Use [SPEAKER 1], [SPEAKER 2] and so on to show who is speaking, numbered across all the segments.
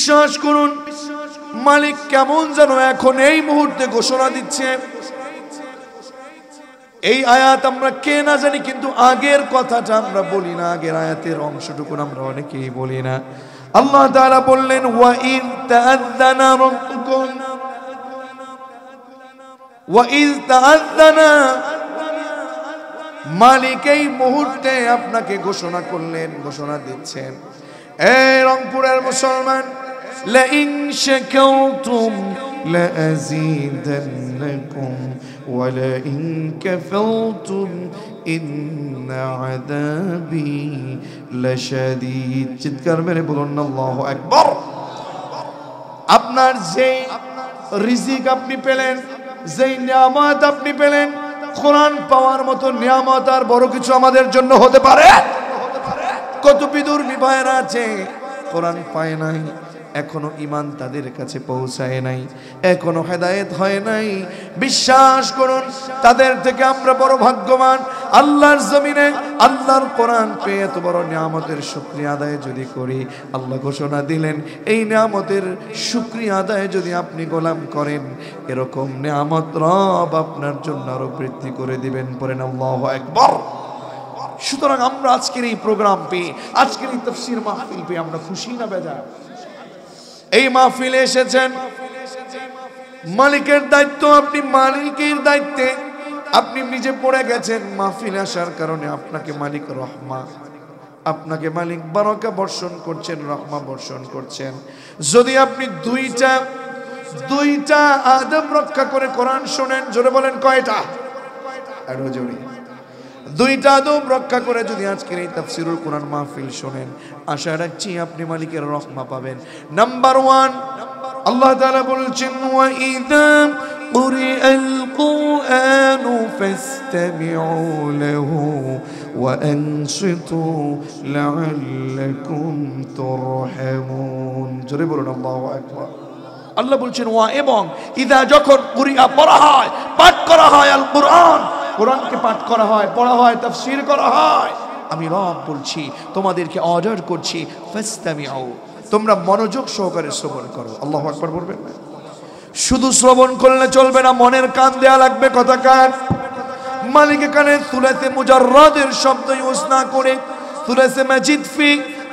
[SPEAKER 1] বিশ্বাস করুন, মালিক কেমন যেন এখন এই মুহূর্তে ঘোষণা দিচ্ছে। এই আয়াত আমরা কে না জানি, কিন্তু আগের কথাটা আমরা বলি না, আগের আয়াতের অংশটুকু আমরা অনেকেই বলি না। আল্লাহ তাআলা বললেন, ওয়া ইয তাআযানা রাব্বুকুম, ওয়া ইয তাআযানা, মালিক এই মুহূর্তে আপনাকে ঘোষণা করলেন, ঘোষণা দিচ্ছেন, এই রংপুরের মুসলমান, লা ইন শাকারতুম লা আযীদান্নাকুম ওয়া লা ইন কাফারতুম ইন্না আযাবি লাশাদীদ। চিৎকার মেরে বলুন আল্লাহু আকবার। আপনার যে রিজিক আপনি পেলেন, যেই নিয়ামত আপনি পেলেন, কোরআন পাওয়ার মতো নিয়ামত আর বড় কিছু আমাদের জন্য হতে পারে? কত বিদুর ভাইরা আছে কোরআন পায় নাই, এখনো ঈমান তাদের কাছে পৌঁছায় নাই, এখনো হেদায়েত হয় নাই। বিশ্বাস করুন, তাদের থেকে আমরা বড় ভাগ্যবান। আল্লাহর জমিনে আল্লাহর কোরআন পেয়ে এত বড় নিয়ামতের শুকরিয়া আদায় যদি করি, আল্লাহ ঘোষণা দিলেন, এই নিয়ামতের শুকরিয়া আদায় যদি আপনি গোলাম করেন, এরকম নিয়ামত রব আপনার জন্য আরো বৃদ্ধি করে দিবেন। পড়েন আল্লাহু আকবার। সুতরাং আমরা আজকের এই প্রোগ্রাম পেয়ে, আজকের এই তাফসীর মাহফিল পেয়ে আমরা খুশি না বেজার? এই মাহফিলে এসেছেন, মালিকের দায়িত্ব, আপনি মালিকের দায়িত্বে আপনি নিজে পড়ে গেছেন। মাহফিলে আসার কারণে আপনাকে মালিক রহমা, আপনাকে মালিক বারাকা বর্ষণ করছেন, রহমা বর্ষণ করছেন। যদি আপনি দুইটা আদব রক্ষা করে কোরআন শোনেন, জোরে বলেন কয়টা? আরো জোরে। দুইটা আদব রক্ষা করে যদি আজকের এই তাফসীরুল কোরআন মাহফিল শোনেন, আশা রাখছি আপনি মালিকের রহমা পাবেন। নাম্বার 1, আল্লাহ তাআলা বলছেন, ওয়া ইযা কুরিআল কুরআনু ফাসতামিউ লাহু ওয়া আনসিতু লাআল্লাকুম তুরহামুন। জোরে বলুন আল্লাহু আকবার। আল্লাহ বলছেন, ওয়া এবং ইযা, যখন কুরিআ পড়া হয়, পাঠ করা হয়, আল কুরআন, কোরআনকে পাঠ করা হয়, পড়া হয়, তাফসীর করা হয়, আমি রব বলছি, তোমাদেরকে অর্ডার করছি, ফাসতামিউ, তোমরা মনোযোগ সহকারে শ্রবণ করো। আল্লাহু আকবার বলবেন না? শুধু শ্রবণ করলে চলবে না, মনের কান দেয়া লাগবে। কথা কান। মালিক এখানে সুলাসে মুজাররাদের শব্দ ইউজ না করে সুলাসে মাজিদ ফি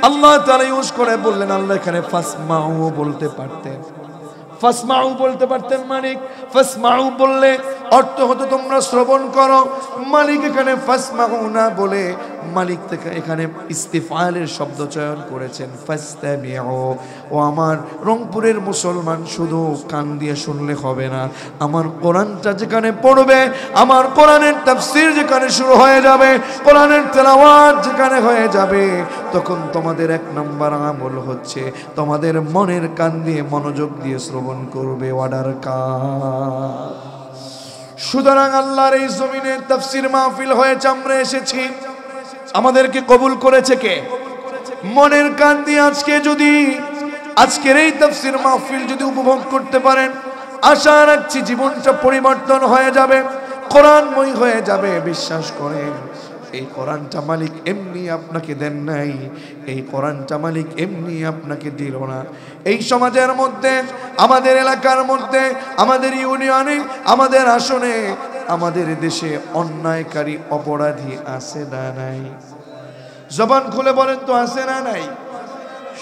[SPEAKER 1] আল্লাহ তাআলা ইউজ করে বললেন। আল্লাহ এখানে ফাসমাউ বলতে পারতেন, ফাসমাউ বলতে পারতেন। মালিক ফাসমাউ বললে অর্থ হতো তোমরা শ্রবণ করো। মালিক এখানে ফাসমাউ না বলে মালিক থেকে এখানে ইস্তিফালের শব্দ চয়ন করেছেন, ফাসতামিউ। ও আমার রংপুরের মুসলমান, শুধু কান দিয়ে শুনলে হবে না, আমার কোরআনটা যেখানে পড়বে, আমার কোরআনের তাফসীর যেখানে শুরু হয়ে যাবে, কোরআনের তেলাওয়াত যেখানে হয়ে যাবে, তখন তোমাদের 1 নম্বর আমল হচ্ছে তোমাদের মনের কান দিয়ে মনোযোগ দিয়ে শ্রবণ করবে। অর্ডার কাজ। সুতরাং আল্লাহর এই জমিনে তাফসীর মাহফিল হয়েছে, আমরা এসেছি, আমাদেরকে কবুল করেছে কে? মনের কান দিয়ে আজকে যদি আজকের এই তাফসীর মাহফিল যদি উপভোগ করতে পারেন, আশা রাখছি জীবনটা পরিবর্তন হয়ে যাবে, কোরআনময় হয়ে যাবে। বিশ্বাস করেন, এই কোরআনটা মালিক এমনি আপনাকে দেন নাই, এই কোরআনটা মালিক এমনি আপনাকে দিল না। এই সমাজের মধ্যে, আমাদের এলাকার মধ্যে, আমাদের ইউনিয়নে, আমাদের আসনে, আমাদের দেশে অন্যায়কারী অপরাধী আছে না নাই? জবান খুলে বলেন তো, আছে না নাই?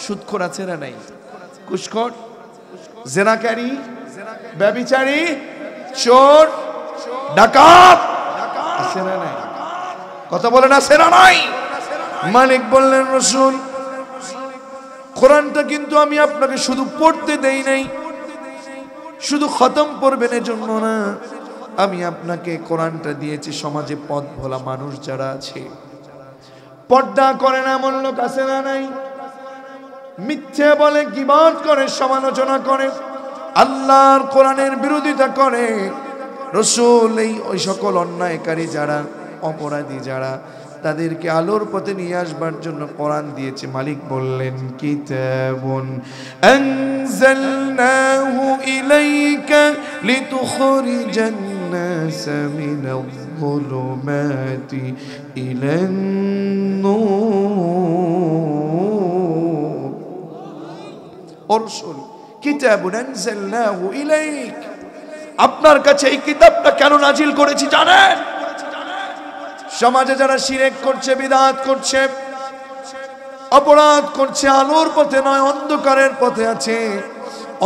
[SPEAKER 1] সুদখোর আছে না নাই? ঘুষখোর, জেনাকারী, ব্যভিচারী, চোর, ডাকাত আছে না নাই? কথা বলেন, আছে না নাই? মালিক বললেন, রাসূল, কোরআনটা কিন্তু আমি আপনাকে শুধু পড়তে দেই নাই, শুধু খতম পড়বেন এজন্য না, আমি আপনাকে কোরআনটা দিয়েছি সমাজে পথ ভোলা মানুষ যারা আছে, পর্দা করে না এমন লোক আছে না নাই? মিথ্যে বলে, গীবত করে, সমালোচনা করে, আল্লাহর কোরআনের বিরোধিতা করে, রাসূল এই ওই সকল অন্যায়কারী যারা, অপরাধী যারা, তাদেরকে আলোর পথে নিয়ে আসবার জন্য কোরআন দিয়েছে। মালিক বললেন, কিতাবুন আনজালনাহু ইলাইকা লিতুখরিজান নাস মিনায-যুলুমাতি ইলান-নূর ও রাসূল কিতাবুন আনজালনাহু ইলাইক, আপনার কাছে এই কিতাবটা কেন নাজিল করেছি জানেন? সমাজে যারা শিরক করছে, বিদআত করছে, অপরাধ করছে, আলোর পথে নয় অন্ধকারের পথে আছে,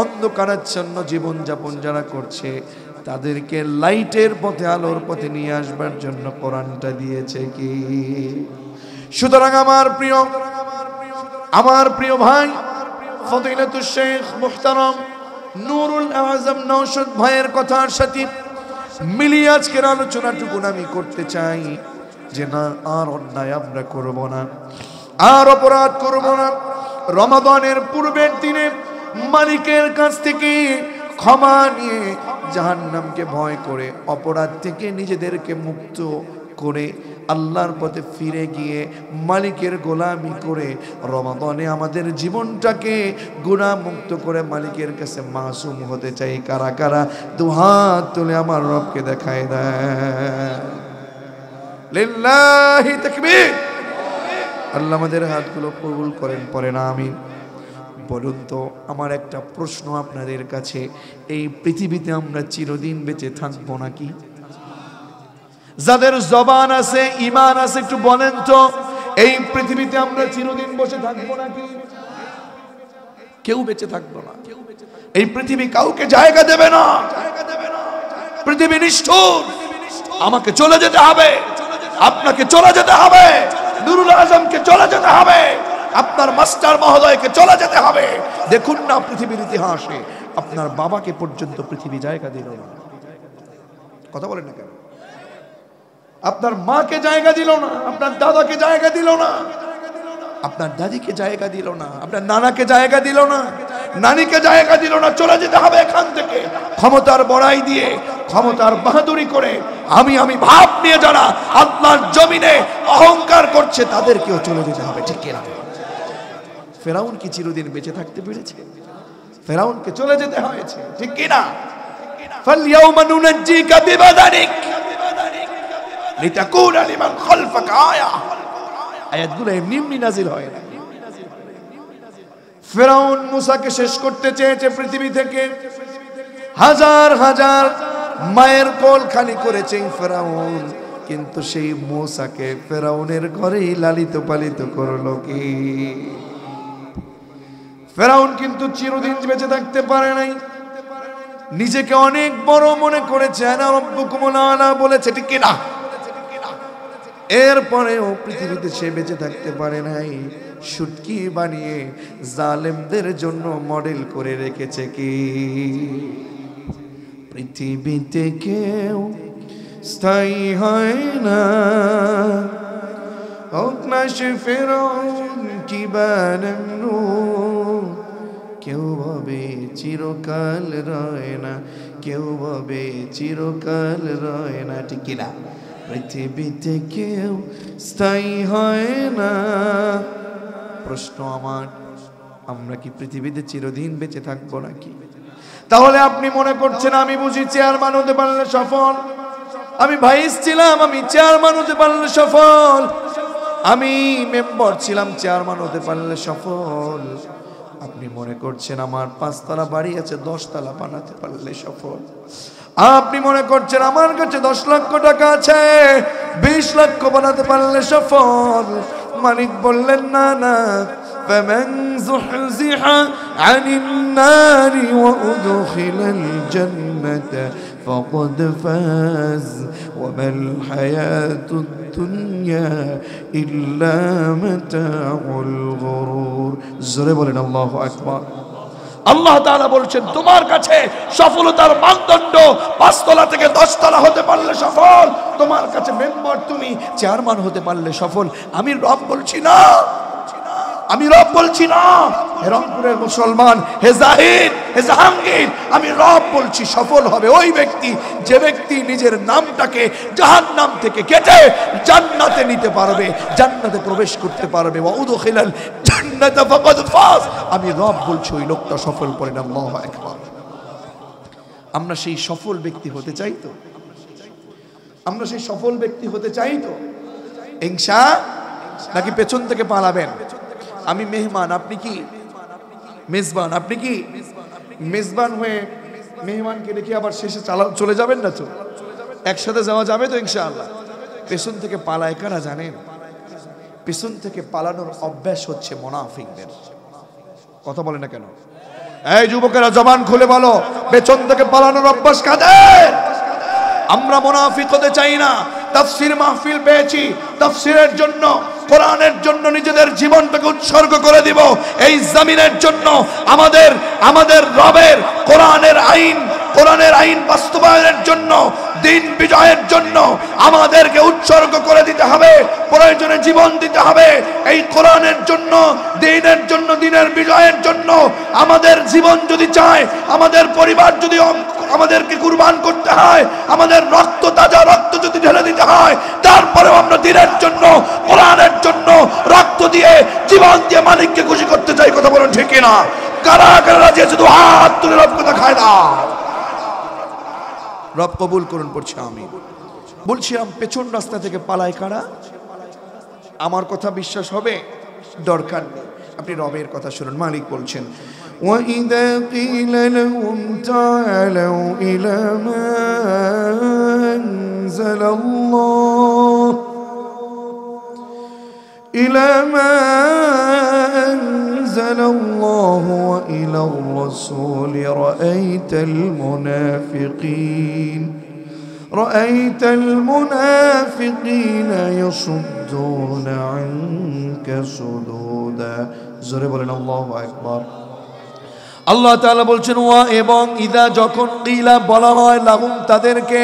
[SPEAKER 1] অন্ধকারাচ্ছন্ন জীবন যাপন যারা করছে, তাদেরকে লাইটের পথে, আলোর পথে নিয়ে আসবার জন্য কোরআনটা দিয়েছে কি? সুতরাং আমার প্রিয় ভাই ফদিলাতুল শেখ মুহতারাম নুরুল আযম নওশাদ ভাইয়ের কথার সাথে মিলিয়ে আজকের আলোচনাটুকু আমি করতে চাই যে না, আর অন্যায় আমরা করব না, আর অপরাধ করব না। রমাদানের পূর্বের দিনে মালিকের কাছ থেকে ক্ষমা নিয়ে, জাহান্নামকে ভয় করে, অপরাধ থেকে নিজেদেরকে মুক্ত করে আল্লাহর পথে ফিরে গিয়ে মালিকের গোলামি করে রমাদানে আমাদের জীবনটাকে গুনাহ মুক্ত করে মালিকের কাছে মাসুম হতে চাই। কারা কারা দুহাত তুলে আমার রবকে দেখায় দেয়? লিল্লাহি তাকবীর। আল্লাহ আমাদের হাতগুলো কবুল করেন, পড়েন আমিন। বলুন তো, আমার একটা প্রশ্ন আপনাদের কাছে, এই পৃথিবীতে আমরা চিরদিন বেঁচে থাকবো নাকি? যাদের জবান আছে, ঈমান আছে, একটু বলেন তো, এই পৃথিবীতে আমরা চিরদিন বসে থাকবো নাকি? কেউ বেঁচে থাকবো না। এই পৃথিবী কাউকে জায়গা দেবে না। পৃথিবী নিষ্ঠুর। আমাকে চলে যেতে হবে, আপনাকে চলে যেতে হবে, নুরুল আজমকে চলে যেতে হবে, আপনার মাস্টার মহোদয়কে চলে যেতে হবে। দেখুন না পৃথিবীর ইতিহাসে আপনার বাবাকে পর্যন্ত পৃথিবী জায়গা দিল না। কথা বলেন না কেন? আপনার মাকে জায়গা দিল না, আপনার দাদাকে জায়গা দিল না, আপনার দাদিকে জায়গা দিল না, আপনার নানাকে জায়গা দিল না, নানিকে জায়গা দিল না। চলে যেতে হবে এখান থেকে। ক্ষমতার বড়াই দিয়ে, ক্ষমতার বাহাদুরি করে, আমি ভাব নিয়ে যারা আল্লাহর জমিনে অহংকার করছে, তাদেরকেও চলে যেতে হবে। ঠিক কিনা? ফেরাউন কি চিরদিন বেঁচে থাকতে পেরেছে? ফেরাউনকে চলে যেতে হয়েছে। ঠিক কিনা? ফালইয়াউমা নুনাজ্জিকা বিবাদানিক লিতাকুনা লিমান খালফাকা আয়া। আয়াতগুলো এমনি নাজিল হয় না। ফেরাউন মুসাকে শেষ করতে চেয়েছে পৃথিবী থেকে। হাজার হাজার মায়ের কোল খালি করেছে ফেরাউন, কিন্তু সেই মুসাকে ফেরাউনের ঘরেই লালিত পালিত করলো কি? ফেরাউন কিন্তু চিরদিন বেঁচে থাকতে পারে নাই। নিজেকে অনেক বড় মনে করেছে, আনা রাব্বুকুমুল আলা বলেছে। ঠিক কিনা? এরপরেও পৃথিবীতে সে বেঁচে থাকতে পারে নাই। শুটকি বানিয়ে জালেমদের জন্য মডেল করে রেখেছে কি? পৃথিবীতে কেউ স্থায়ী হয় না, হোক না সে ফেরাউন কিংবা নমরুদ। কেউ ভাবে চিরকাল রয় না, কেউ ভাবে চিরকাল রয় না। ঠিক কিনা? পৃথিবীতে কেউ স্থায়ী হয় না। প্রশ্ন আমার, আমরা কি পৃথিবীতে চিরদিন বেঁচে থাকবো নাকি? তাহলে আপনি মনে করছেন আমি বুঝি চেয়ারম্যান হতে পারলে সফল, আমি ভাইস ছিলাম, আমি চেয়ারম্যান হতে পারলে সফল, আমি মেম্বার ছিলাম, চেয়ারম্যান হতে পারলে সফল। আপনি মনে করছেন আমার 5 তলা বাড়ি আছে, 10 তলা বানাতে পারলে সফল। আপনি মনে করছেন আমার কাছে 10 লক্ষ টাকা আছে, 20 লক্ষ বানাতে পারলে সফল। মালিক বললেন না না, فمن زحزح عن النار وأدخل الجنة فقد فاز وما الحياة الدنيا إلا متاع الغرور। জোরে বলেন আল্লাহু আকবার। আল্লাহ তাআলা বলছেন তোমার কাছে সফলতার মানদণ্ড 5 তলা থেকে 10 তলা হতে পারলে সফল, তোমার কাছে মেম্বার, তুমি চেয়ারম্যান হতে পারলে সফল। আমি রব বলছি না, আমি রব বলছি না। হে রংপুরের মুসলমান, হে জাহিদ, হে জাহাঙ্গীর, আমি রব বলছি সফল হবে ওই ব্যক্তি যে ব্যক্তি নিজের নামটাকে জাহান্নাম থেকে কেটে জান্নাতে নিতে পারবে, জান্নাতে প্রবেশ করতে পারবে। ওয়াউদখিলাল জান্নাতা ফাকাদ ফাজ। আমি রব বলছি ওই লোকটা সফল। পড়েন আল্লাহু আকবার। আমরা সেই সফল ব্যক্তি হতে চাই তো? আমরা সেই সফল ব্যক্তি হতে চাই তো? ইনশা নাকি পেছন থেকে পালাবেন? আমি মেহমান, আপনি কি? মেজবান। আপনি কি মেজবান হয়ে মেহমানকে রেখে আবার শেষে চলে যাবেন না তো? একসাথে যাওয়া যাবে তো ইনশাআল্লাহ? পেছন থেকে পালায় কারা জানেন? পেছন থেকে পালানোর অভ্যাস হচ্ছে মুনাফিকদের। কথা বলে না কেন? এই যুবকেরা জবান খুলে বলো, পেছন থেকে পালানোর অভ্যাস কাদের? আমরা মুনাফিক হতে চাই না। তাফসীর মাহফিল পেয়েছি, তাফসীরের জন্য, কোরআনের জন্য নিজেদের জীবনটাকে উৎসর্গ করে দিব। এই জমিনের জন্য আমাদের রবের কোরআনের আইন বাস্তবায়নের জন্য, দিন বিজয়ের জন্য আমাদেরকে উৎসর্গ করে দিতে হবে, প্রয়োজনে জীবন দিতে হবে। এই কোরআনের জন্য, দিনের জন্য, দিনের বিজয়ের জন্য আমাদের জীবন যদি চায়, আমাদের পরিবার যদি আমাদেরকে কুরবান করতে হয়, আমাদের রক্ত, তাজা রক্ত যদি ঢেলে দিতে হয়, তারপরেও আমরা দিনের জন্য, কোরআনের জন্য রক্ত দিয়ে, জীবন দিয়ে মালিককে খুশি করতে চাই। কথা বলুন ঠিক কিনা? কারা কারা রাজি আছে? তো হাত তুলে রব কথা খায় না। রব কবুল করুন। পড়ছি আমি, বলছিলাম পেছন রাস্তা থেকে পালায় কারা? আমার কথা বিশ্বাস হবে? দরকার নেই, আপনি রবের কথা শুনুন। মালিক বলছেন, وَإِذَا قِيلَ لَهُمْ تَعَالَوْا إِلَى مَا أَنزَلَ اللَّهُ وَإِلَى الرَّسُولِ رأيت المنافقين يصدون عنك صدودا। জোরে বলেন আল্লাহু আকবার। আল্লাহ তাআলা বলছেন, ওয়া এবং ইদা যখন কিলা বলা হয় লাহুম তাদেরকে,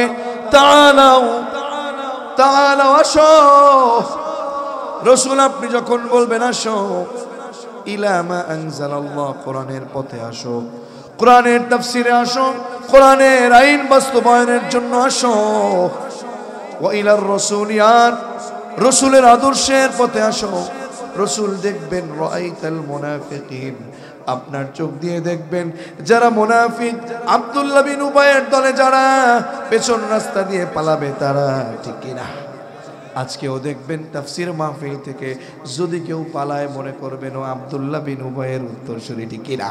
[SPEAKER 1] তাআলাও আসো, রাসূল আপনি যখন বলবেন আসো, ইলা মা আনজালাল্লাহ কোরআনের পথে আসো, কোরআনের তাফসীরে আসো, কোরআনের আইন বাস্তবায়নের জন্য আসো। ওয়া ইলার রাসূল, আর রাসূলের আদর্শের পথে আসো। রাসূল দেখবেন রাআইতাল মুনাফিকিন, আপনার চোখ দিয়ে দেখবেন যারা মুনাফিক, আব্দুল্লাহ বিন উবাইয়ের দলে যারা পেছন রাস্তা দিয়ে পালাবে তারা, ঠিক কিনা? আজকেও দেখবেন তাফসীর মাহফিল থেকে যদি কেউ পালায়, মনে করবেন ও আব্দুল্লাহ বিন উবাইয়ের উত্তরসূরি, ঠিক কিনা?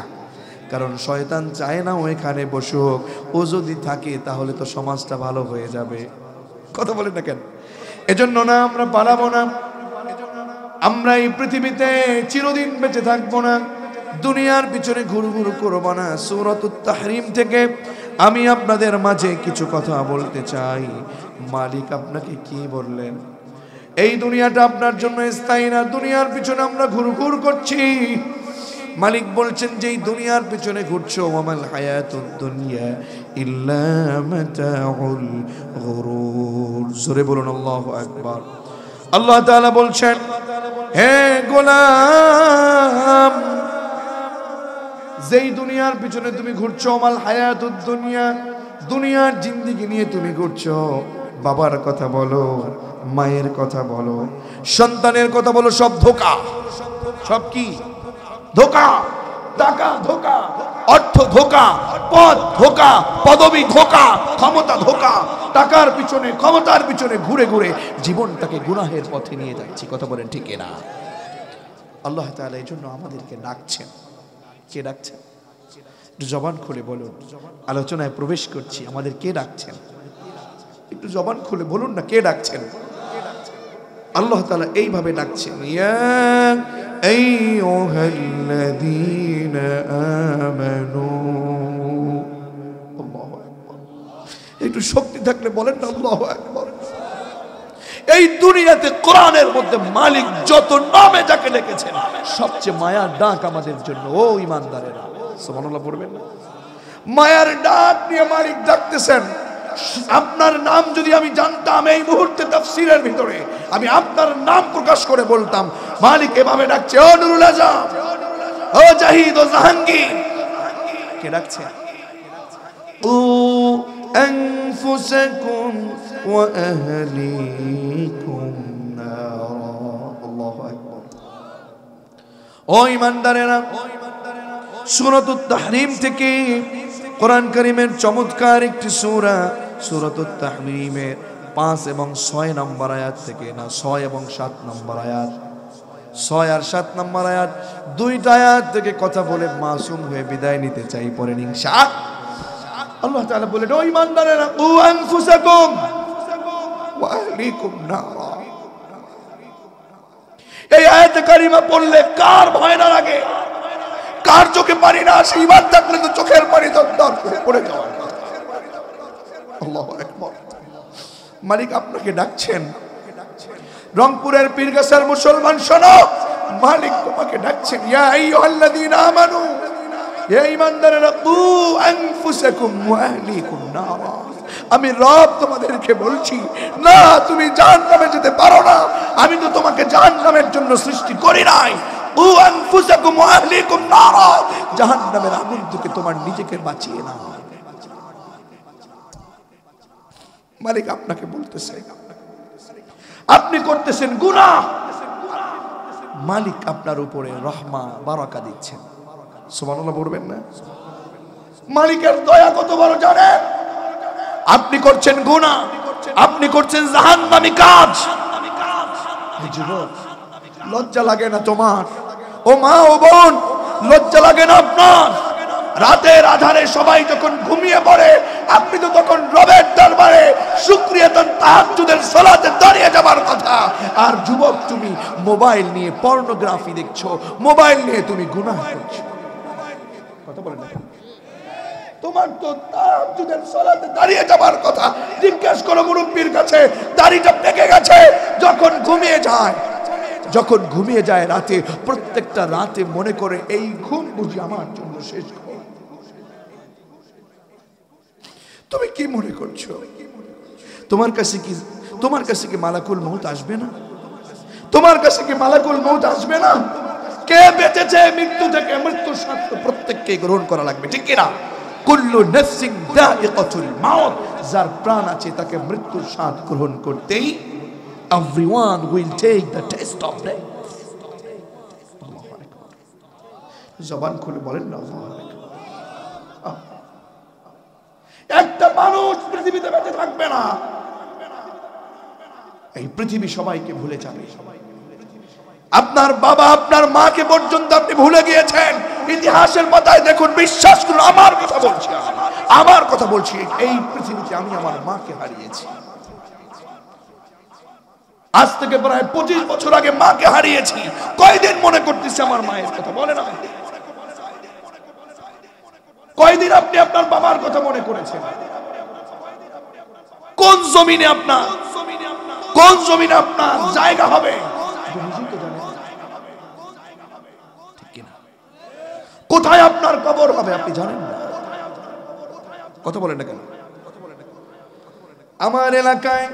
[SPEAKER 1] কারণ শয়তান চায় না ওইখানে বসুক, ও যদি থাকে তাহলে তো সমাজটা ভালো হয়ে যাবে। কথা বলেন না কেন? এজন্য না আমরা পালাবো না, আমরা এই পৃথিবীতে চিরদিন বেঁচে থাকবো না, দুনিয়ার পিছনে ঘুরঘুর করবো না। সূরাতুত তাহরিম থেকে আমি আপনাদের মাঝে কিছু কথা বলতে চাই। মালিক আপনাকে কি বললেন? এই দুনিয়াটা আপনার জন্য স্থায়ী না, দুনিয়ার পিছনে আমরা ঘুরঘুর করছি। মালিক বলছেন যে এই দুনিয়ার পিছনে ঘুরছো, ওয়ামাল হায়াতুদ দুনিয়া ইল্লা মাতাউল গুরুর। জোরে বলুন আল্লাহু আকবার। আল্লাহ তাআলা বলছেন, হে গোলাম, যেই দুনিয়ার পিছনে তুমি ঘুরছো, ওয়ামাল হায়াতুদ দুনিয়া, দুনিয়ার জিন্দেগি নিয়ে তুমি ঘুরছো, বাবার কথা বলো, মায়ের কথা বলো, সন্তানের কথা বলো, সব ধোঁকা। সব কি? ধোঁকা। টাকা ধোঁকা, অর্থ ধোঁকা, পদ ধোঁকা, পদবি ধোঁকা, ক্ষমতা ধোঁকা। টাকার পিছনে, ক্ষমতার পিছনে ঘুরে ঘুরে জীবনটাকে গুনাহের পথে নিয়ে যাচ্ছি। কথা বলেন ঠিক না? আল্লাহ তাআলা এই জন্য আমাদেরকে ডাকছেন। কে ডাকছেন? একটু জবান খুলে বলুন। আলোচনায় প্রবেশ করছি, আমাদের কে ডাকছেন? একটু জবান খুলে বলুন না, কে ডাকছেন? আল্লাহ তাআলা এইভাবে ডাকছেন, ইয়া আইয়ুহাল্লাযীনা আমানু। আল্লাহু আকবার। একটু শক্তি থাকলে বলেন না আল্লাহু আকবার। এই দুনিয়াতে কোরআনের মধ্যে মালিক যত নামে যাকে ডেকেছেন, সবচেয়ে মায়ার ডাক আমাদের জন্য। ও ঈমানদারেরা, সুবহানাল্লাহ পড়বেন না? মায়ার ডাক নিয়ে মালিক ডাকতেছেন। আপনার নাম যদি আমি জানতাম, এই মুহূর্তে তাফসীরের ভিতরে আমি আপনার নাম প্রকাশ করে বলতাম। মালিক এভাবে ডাকছে, ও নুরুল আজম, ও জাহিদ, ও জাহাঙ্গীর। কে ডাকছে? ও আনফুসাকুম ওয়া আহলিকুম নারা। আল্লাহু আকবার। ও ঈমানদারেরা, সূরাতুত তাহরিম থেকে, কোরআন কারীমের চমৎকার একটি সূরা, সূরাতুত তাহরিমের 5 এবং 6 নম্বর আয়াত থেকে, না 6 এবং 7 নম্বর আয়াত, 6 আর 7 নম্বর আয়াত, দুইটা আয়াত থেকে কথা বলে মাসুম হয়ে বিদায় নিতে চাই, পড়েন ইনশাআল্লাহ। আল্লাহ তাআলা বলেন, ও ঈমানদারেরা, কু আনফুসাকুম ওয়া আহলিকুম নারা। এই আয়াতে কারিমা পড়লে কার ভয় না লাগে, কার চোখে পানি না আসে? ঈমান থাকলে তো চোখের পানি দরদর করে পড়ে যাওয়ার কথা। আল্লাহু আকবার। মালিক আপনাকে ডাকছেন। রংপুরের পীরগাছার মুসলমান শোনো, মালিক তোমাকে ডাকছেন। ইয়া আইয়ুহাল্লাযীনা আমানু, হে ঈমানদারেরা, কু আনফুসাকুম ওয়া আহলিকুম নারা। আমি রব তোমাদেরকে বলছি, না তুমি জাহান্নামে যেতে পারো না। আমি তো তোমাকে জাহান্নামের জন্য সৃষ্টি করি নাই। কু আনফুসাকুম ওয়া আহলিকুম নারা, জাহান্নামের আগুন থেকে তোমার নিজেকে বাঁচিয়ে নাও। মালিক আপনাকে বলতেছে, আপনি করতেছেন গুনাহ, মালিক আপনার উপরে রহমা বারাকা দিচ্ছেন। সুবহানাল্লাহ বলবেন না? মালিকের দয়া কত বড় জানেন? আপনি করছেন গুনাহ, আপনি করছেন জাহান্নামী কাজ। যুবক, লজ্জা লাগে না তোমার? ও মা, ও বোন, লজ্জা লাগে না আপনার? রাতের আধারে সবাই যখন ঘুমিয়ে পড়ে, আপনি তো তখন রবের দরবারে শুকরিয়া তাহাজ্জুদের সালাতে দাঁড়িয়ে যাবার কথা। আর যুবক, তুমি মোবাইল নিয়ে পর্নোগ্রাফি দেখছো, মোবাইল নিয়ে তুমি গুনাহ করছো। কথা বলেন না? তোমার তো তাহাজ্জুদের সালাতে দাঁড়িয়ে যাবার কথা। জিজ্ঞেস করো মুরব্বির কাছে, দাড়িটা পেকে গেছে, যখন ঘুমিয়ে যায় রাতে, প্রত্যেকটা রাতে মনে করে এই ঘুম বুঝি আমার জন্য শেষ ঘুম। তুমি কি মনে করছো? তোমার কাছে কি মালাকুল মউত আসবে না? তোমার কাছে কি মালাকুল মউত আসবে না? কে বেঁচেছে মৃত্যু থেকে? মৃত্যুর স্বাদ তো প্রত্যেককে গ্রহণ করা লাগবে, ঠিক কিনা? কুল্লু নাফসিন যায়িকাতুল মাউত, যার প্রাণ আছে তাকে মৃত্যুর স্বাদ গ্রহণ করতেই। Everyone will take the taste of death. আল্লাহু আকবার। জবান খুলে বলেন না আল্লাহু আকবার। একটা মানুষ পৃথিবীতে বেঁচে থাকবে না, এই পৃথিবী সবাইকে ভুলে যাবে। আপনার বাবা, আপনার মাকে পর্যন্ত আপনি ভুলে গিয়েছেন। ইতিহাসের পাতায় দেখুন, বিশ্বাস করুন, আমার কথা বলছি, এই পৃথিবীতে আমি আমার মাকে হারিয়েছি। আজ থেকে প্রায় 25 বছর আগে মাকে হারিয়েছি। কয়দিন মনে করতেছি আমার মায়ের কথা? বলে না, কয়দিন আপনি আপনার বাবার কথা মনে করেছেন? কোন জমিনে আপনার জায়গা হবে? কোথায় আপনার কবর হবে আপনি জানেন না। কথা বলেন না কেন? আমার এলাকায়,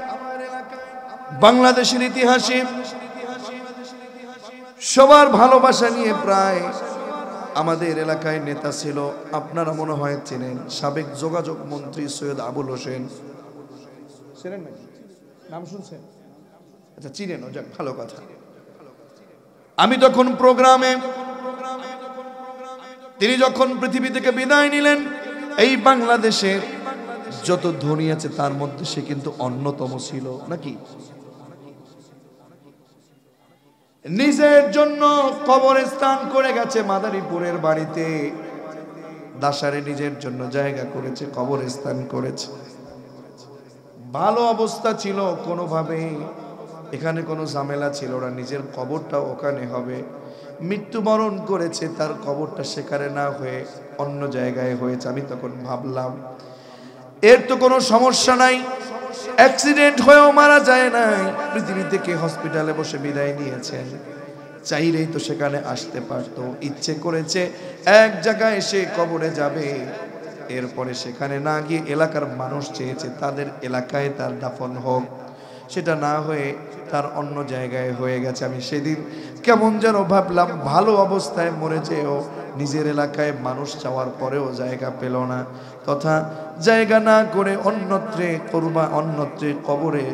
[SPEAKER 1] বাংলাদেশের ইতিহাসে সবার ভালোবাসা নিয়ে প্রায় আমাদের এলাকায় নেতা ছিল, আপনারা মনে হয় চেনেন, সাবেক যোগাযোগ মন্ত্রী সৈয়দ আবুল হোসেন। চেনেন নাকি? নাম শুনছেন? আচ্ছা, চিনেন, যাক ভালো কথা। আমি তখন প্রোগ্রামে, তিনি যখন পৃথিবী থেকে বিদায় নিলেন, এই বাংলাদেশের যত ধনী আছে তার মধ্যে সে কিন্তু অন্যতম ছিল নাকি? নিজের জন্য কবরস্থান করে গেছে মাদারীপুরের বাড়িতে, দাসারে নিজের জন্য জায়গা করেছে, কবরস্থান করেছে। ভালো অবস্থা ছিল, কোনোভাবে এখানে কোনো ঝামেলা ছিল না, নিজের কবরটা ওখানে হবে। মৃত্যুবরণ করেছে, তার কবরটা সেখানে না হয়ে অন্য জায়গায় হয়েছে। আমি তখন ভাবলাম, এর তো কোনো সমস্যা নাই, অ্যাক্সিডেন্ট হয়েও মারা যায় নাই, পৃথিবী থেকে হসপিটালে বসে বিদায় নিয়েছেন, চাইলেই তো সেখানে আসতে পারতো। ইচ্ছে করেছে এক জায়গায় এসে কবরে যাবে, এরপরে সেখানে না গিয়ে এলাকার মানুষ চেয়েছে তাদের এলাকায় তার দাফন হোক, সেটা না হয়ে তার অন্য জায়গায় হয়ে গেছে। আমি সেদিন কেমন যেন ভাবলাম, ভালো অবস্থায় মরে যেও নিজের এলাকায় মানুষ চাওয়ার পরেও জায়গা পেল না, তথা জায়গা না করে অন্যত্রে কবরে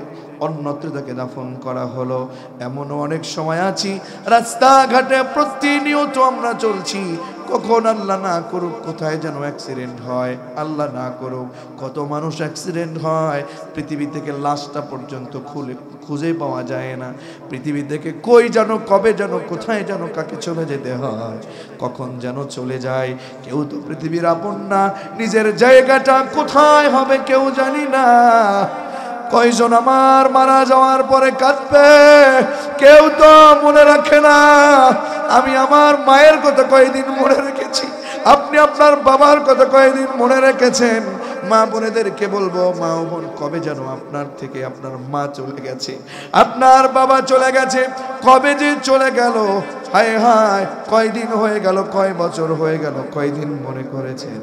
[SPEAKER 1] অন্যত্র তাকে দাফন করা হলো। এমনও অনেক সময় আছি, রাস্তাঘাটে প্রতিনিয়ত আমরা চলছি, কখন আল্লাহ না করুক কোথায় যেন অ্যাক্সিডেন্ট হয়, আল্লাহ না করুক কত মানুষ অ্যাক্সিডেন্ট হয়, পৃথিবী থেকে লাশটা পর্যন্ত খুঁজে পাওয়া যায় না, পৃথিবী থেকে কই যেন কবে যেন কোথায় যেন কাকে চলে যেতে হয়, কখন যেন চলে যায়। কেউ তো পৃথিবীর আপন না, নিজের জায়গাটা কোথায় হবে কেউ জানি না। কয়জন আমার মারা যাওয়ার পরে কাঁদবে, কেউ তো মনে রাখে না। আমি আমার মায়ের কথা কয়দিন মনে রেখেছি, আপনি আপনার বাবার কথা কয়দিন মনে রেখেছেন। মা বোনেদেরকে বলবো, মা বোন কবে যেন আপনার থেকে আপনার মা চলে গেছে, আপনার বাবা চলে গেছে, কবে যে চলে গেল, হায় হায় কয়দিন হয়ে গেল, কয় বছর হয়ে গেল, কয়দিন মনে করেছেন।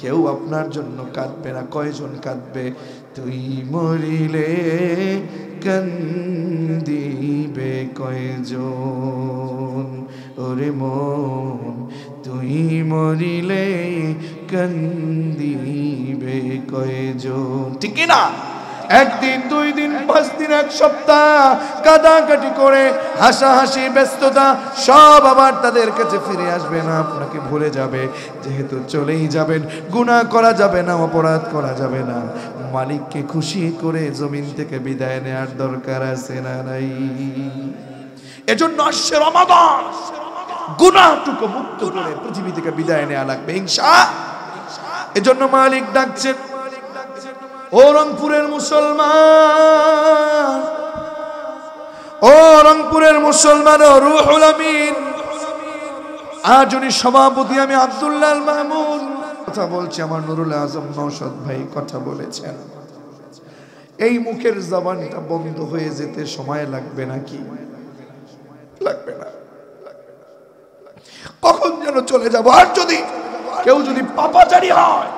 [SPEAKER 1] কেউ আপনার জন্য কাঁদবে না। কয়জন কাঁদবে? তুই মরিলে কান্দিবে কয়জন, ওরে মন তুই মরিলে কান্দিবে কয়জন। ঠিক না? একদিন, দুই দিন, 5 দিন, 1 সপ্তাহ কাটাকাটি করে হাসাহাসি ব্যস্ততা সব আবার তাদের কাছে ফিরে আসবে না, আপনাকে ভুলে যাবে। যেহেতু চলেই যাবেন, গুনাহ করা যাবে না, অপরাধ করা যাবে না, মালিককে খুশি করে জমিন থেকে বিদায় নেওয়ার দরকার আছে না নাই? এজন্য আসছে রমাদান, গুনাহটুকু মুক্ত করে পৃথিবী থেকে বিদায় নেওয়া লাগবে ইনশাআল্লাহ। এজন্য মালিক ডাকছেন, ও রংপুরের মুসলমান, ও রংপুরের মুসলমান, ও রুহুল আমিন। আজ উনি সভাপতি, আমি আব্দুল্লাহ আল মামুন কথা বলছি, আমার নুরুল আজম নওশাদ ভাই কথা বলেছেন। এই মুখের জবানটা বন্ধ হয়ে যেতে সময় লাগবে নাকি? লাগবে না। কখন যেন চলে যাব। আর যদি কেউ যদি পাপাচারী হয়,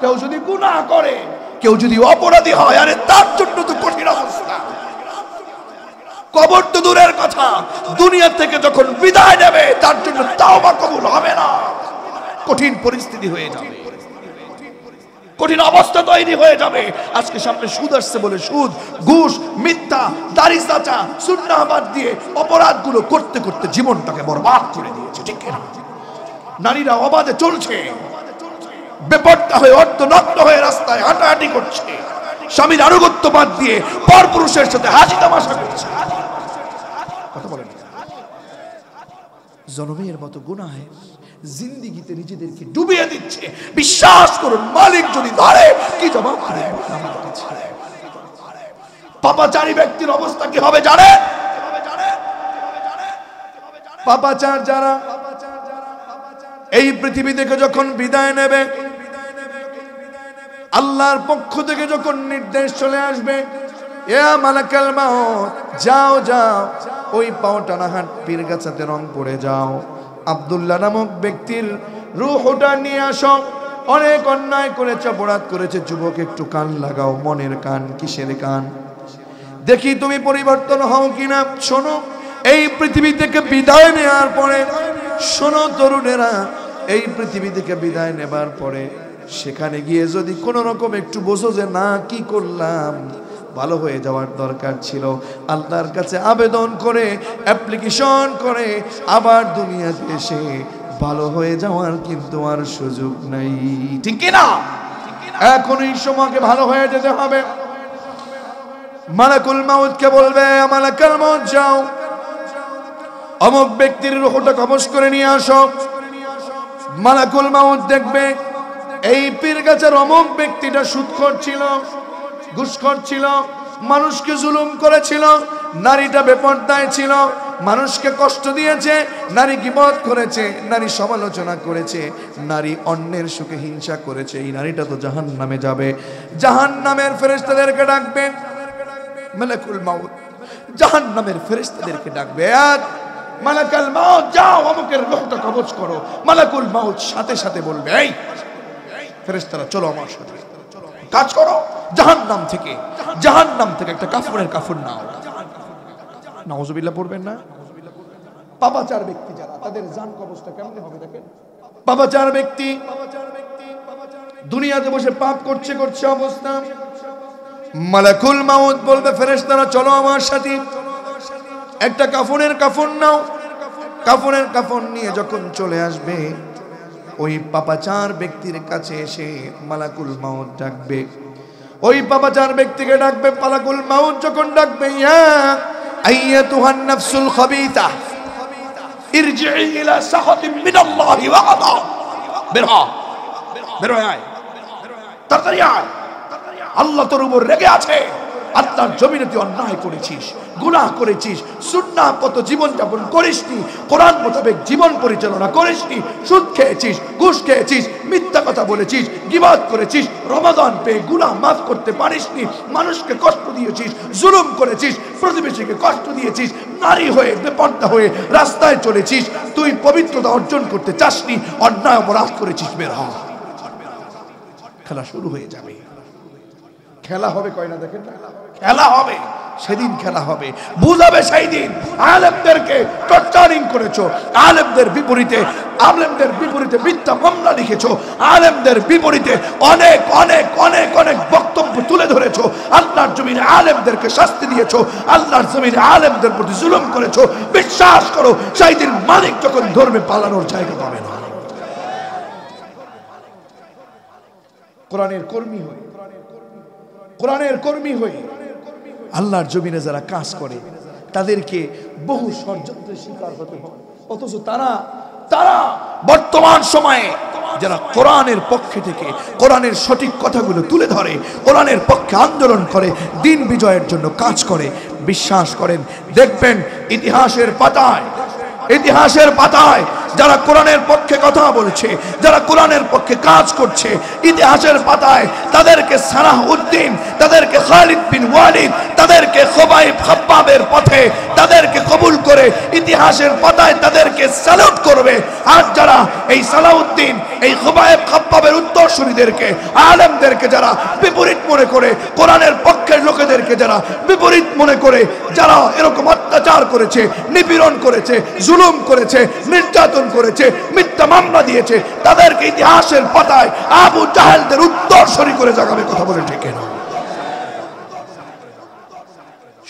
[SPEAKER 1] কেউ যদি গুনাহ করে, কেউ যদি অপরাধী হয়, আরে তার জন্য তো কঠিন অবস্থা। কবর তো দূরের কথা, দুনিয়া থেকে যখন বিদায় নেবে তার জন্য তাওবা কবুল হবে না। কঠিন পরিস্থিতি হয়ে যাবে, কঠিন অবস্থা তৈরি হয়ে যাবে। আজকে সামনে সুদ আসছে বলে সুদ, ঘুষ, মিথ্যা, দাড়ি চাচা, সুন্নাহ বাদ দিয়ে অপরাধগুলো করতে করতে জীবনটাকে বরবাদ করে দিয়েছে। ঠিক না? নারীরা অবাধে চলছে, বেপরদা হয়ে অর্ধনগ্ন হয়ে রাস্তায় হাঁটাহাঁটি করছে, স্বামীর আনুগত্য বাদ দিয়ে পরপুরুষের সাথে হাসি তামাশা করছে। কথা বলেন, জনমের মতো গুনাহে জিন্দিগিতে নিজেদেরকে ডুবিয়ে দিচ্ছে। বিশ্বাস করুন, মালিক যদি ধরে কি জবাব দেবে আমার কাছে? পাপাচারী ব্যক্তির অবস্থা কি হবে জানে? পাপাচার যারা এই পৃথিবী থেকে যখন বিদায় নেবে, আল্লাহর পক্ষ থেকে যখন নির্দেশ চলে আসবে, ইয়া মালাকাল মাউত, যাও যাও, ওই পাওটানাহাট পীরগাছাতে রংপুরে যাও, আব্দুল্লাহ নামক ব্যক্তির রূহটা নিয়ে আসো। অনেক অন্যায় করেছে, অপরাধ করেছে, যুবক একটু কান লাগাও। মনের কান, কিসের কান? দেখি তুমি পরিবর্তন হও কিনা। শোনো, এই পৃথিবী থেকে বিদায় নেওয়ার পরে, শোনো তরুণেরা, এই পৃথিবী থেকে বিদায় নেবার পরে সেখানে গিয়ে যদি কোনো রকম একটু বোঝো যে না, কি করলাম, ভালো হয়ে যাওয়ার দরকার ছিল, আল্লাহর কাছে আবেদন করে, অ্যাপ্লিকেশন করে আবার দুনিয়াতে এসে ভালো হয়ে যাওয়ার কিন্তু আর সুযোগ নাই। ঠিক না? এখন এই সময়কে ভালো হয়ে যেতে হবে। মালাকুল মাউতকে বলবে, মালাকুল মাউত যাও, অমুক ব্যক্তির রূহটা কবজ করে নিয়ে আসো। মালাকুল মাউত দেখবে এই পীরগাছার অমুক ব্যক্তিটা সুদখোর ছিল, ঘুষখোর ছিল, মানুষকে জুলুম করেছিল, নারীটা বেপরদায় ছিল, মানুষকে কষ্ট দিয়েছে, নারী গীবত করেছে, নারী সমালোচনা করেছে, নারী অন্যের সুখে হিংসা করেছে, এই নারীটা তো জাহান্নামে যাবে। জাহান্নামের ফেরেশতাদেরকে ডাকবে মালাকুল মাউত, জাহান্নামের ফেরেশতাদেরকে ডাকবে, আর মালাকুল মাউত যাও, অমুকের রূহটা কবজ করো। মালাকুল মাউত সাথে সাথে বলবে, এই ফেরেশতারা চলো আমার সাথে, কাজ করো, জাহান্নাম থেকে একটা কাফনের কাফন নাও। নাউজুবিল্লাহ পড়বেন না? পাপাচার ব্যক্তি যারা, তাদের জান কবজটা কেমন হবে দেখেন। পাপাচার ব্যক্তি দুনিয়াতে বসে পাপ করছে অবস্থা, মালাকুল মাউত বলবে ফেরেশতারা চলো আমার সাথে, একটা কাফনের কাফন নাও। কাফনের কাফন নিয়ে যখন চলে আসবে, ওই পাপাচার ব্যক্তির কাছে এসে মালাকুল মাউত ডাকবে। ওই পাপাচার ব্যক্তিকে ডাকবে মালাকুল মাউত। যখন ডাকবে, ইয়া আইয়াতুহান নাফসুল খাবিতা ইরজিই ইলা সাখাতিন মিনাল্লাহি ওয়া আযাব, বের হ, বের হয়ে আয়, তাড়াতাড়ি আয়, আল্লাহ তোর উপর রেগে আছে। আল্লাহর জমিনে তুই অন্যায় করেছিস, গুনাহ করেছিস, সুন্নাহ মতো জীবন যাপন করিসনি, কোরআন মোতাবেক জীবন পরিচালনা করিসনি, সুদ খেয়েছিস, ঘুষ খেয়েছিস, মিথ্যা কথা বলেছিস, গীবত করেছিস, রমাদান পেয়ে গুনাহ মাফ করতে পারিসনি, মানুষকে কষ্ট দিয়েছিস, জুলুম করেছিস, প্রতিবেশীকে কষ্ট দিয়েছিস, নারী হয়ে বেপর্দা হয়ে রাস্তায় চলেছিস, তুই পবিত্রতা অর্জন করতে চাসনি, অন্যায় অপরাধ করেছিস, বের হ। খেলা শুরু হয়ে যাবে। খেলা হবে, কয় না দেখেন, খেলা হবে, সেদিন খেলা হবে, বুঝাবে সেই দিন। আলেমদেরকে টর্চারিং করেছো, আলেমদের বিপরীতে মিথ্যা মামলা লিখেছো, আলেমদের বিপরীতে অনেক অনেক অনেক অনেক বক্তব্য তুলে ধরেছো, আল্লাহর জমিনে আলেমদেরকে শাস্তি দিয়েছো, আল্লাহর জমিনে আলেমদের প্রতি জুলুম করেছো। বিশ্বাস করো, সেই দিন মালিক যখন ধরবে, পালানোর জায়গা পাবে না। কোরআনের কর্মী হয়ে, কোরআনের কর্মী হয়ে আল্লাহর জমিনে যারা কাজ করে তাদেরকে বহু ষড়যন্ত্রের শিকার হতে হয়। অথচ তারা বর্তমান সময়ে যারা কোরআনের পক্ষে থেকে কোরআনের সঠিক কথাগুলো তুলে ধরে, কোরআনের পক্ষে আন্দোলন করে, দিন বিজয়ের জন্য কাজ করে, বিশ্বাস করেন দেখবেন ইতিহাসের পাতায় যারা কোরআনের পক্ষে কথা বলছে, যারা কোরআনের পক্ষে কাজ করছে, ইতিহাসের পাতায় তাদেরকে সালাহউদ্দিন, তাদেরকে খালিদ বিন ওয়ালিদ, তাদেরকে খুবাইব খাব্বাবের পথে তাদেরকে কবুল করে ইতিহাসের পাতায় তাদেরকে স্যালুট করবে। আর যারা এই সালাহউদ্দিন, এই খুবাইব খাব্বাবের উত্তরসূরিদেরকে, আলেমদেরকে যারা বিপরীত মনে করে, কোরআনের পক্ষের লোকেদেরকে যারা বিপরীত মনে করে, যারা এরকম অত্যাচার করেছে, নিপীড়ন করেছে, জুলুম করেছে, নির্যাতন করেছে, মিথ্যা মামলা দিয়েছে, তাদেরকে ইতিহাসের পাতায় আবু জাহেলদের উত্তরসূরি করে জাগাবে। কথা বলে ঠিক না?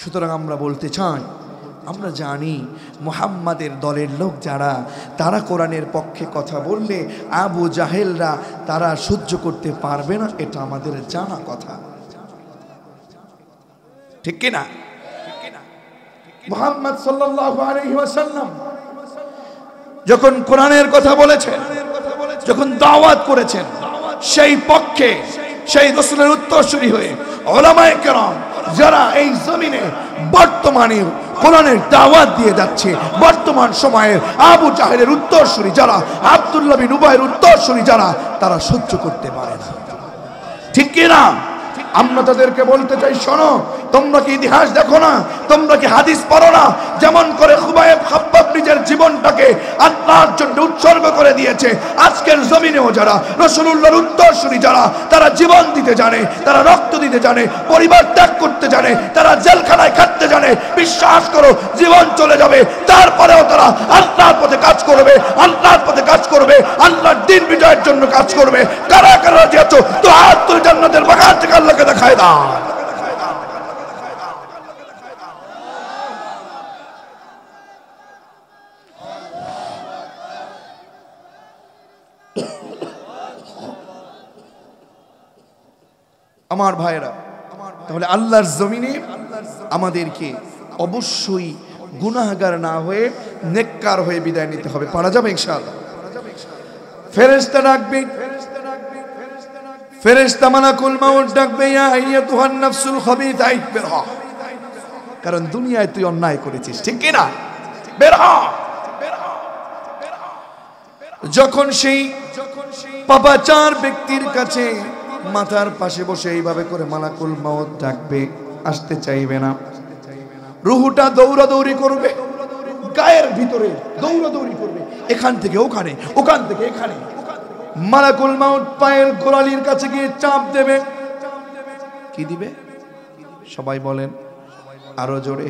[SPEAKER 1] সুতরাং আমরা বলতে চাই, আমরা জানি মুহাম্মাদের দলের লোক যারা, তারা কোরআনের পক্ষে কথা বললে আবু জাহেলরা তারা সহ্য করতে পারবে না, এটা আমাদের জানা কথা, ঠিক কি না? মুহাম্মদ সাল্লাল্লাহু আলাইহি ওয়াসাল্লাম যখন কোরআনের কথা বলেছেন, যখন দাওয়াত করেছেন, সেই পক্ষে, সেই রাসূলের উত্তরসূরি হয়ে উলামায়ে কেরাম যারা এই জমিনে বর্তমানে কোরআনের দাওয়াত দিয়ে যাচ্ছে, বর্তমান সময়ের আবু জাহেলের উত্তরসূরি যারা, আব্দুল্লাহ বিন উবাইয়ের উত্তরসূরি যারা, তারা সহ্য করতে পারে না, ঠিক কি না? আমরা তাদেরকে বলতে চাই, শোনো, তোমরা কি ইতিহাস দেখো না? তোমরা কি হাদিস পড়ো না? যেমন করে খুবাইব খাব্বাব নিজের জীবনটাকে আল্লাহর জন্য উৎসর্গ করে দিয়েছে, আজকের জমিনেও যারা রাসূলুল্লাহর উত্তরসূরি যারা, তারা জীবন দিতে জানে, তারা রক্ত দিতে জানে, পরিবার ত্যাগ করতে জানে, তারা জেলখানায় খাটতে জানে। বিশ্বাস করো, জীবন চলে যাবে, তারপরেও তারা আল্লাহর পথে কাজ করবে, আল্লাহর পথে কাজ করবে, আল্লাহর দিন বিজয়ের জন্য কাজ করবে। কারা কারা যেত তো হাত তুলে জান্নাতের বাগান থেকে আল্লাহকে দেখায় দাও। আমার ভাইরা, তাহলে আল্লাহর জমিনে আমাদেরকে অবশ্যই গুনাহগার না হয়ে নেককার হয়ে বিদায় নিতে হবে। পারা যাবে ইনশাআল্লাহ? ফেরেশতা ডাকবে, ফেরেশতা মালাকুল মাউত ডাকবে, ইয়া আইয়াতুহান নাফসুল খাবিতা, বের হ, কারণ দুনিয়ায় তুই অন্যায় করেছিস, ঠিক কি না? বের হ। যখন সেই পাপাচার ব্যক্তির কাছে মাথার পাশে বসে এইভাবে করে মালাকুল মাউত ডাকবে, আসতে চাইবে না, রুহুটা দৌড়াদৌড়ি করবে, গায়ের ভিতরে দৌড়াদৌড়ি করবে, এখান থেকে ওখানে, ওখান থেকে এখানে। মালাকুল মাউত পায়ের গোড়ালির কাছে গিয়ে চাপ দেবে। কি দিবে? সবাই বলেন আরো জোরে।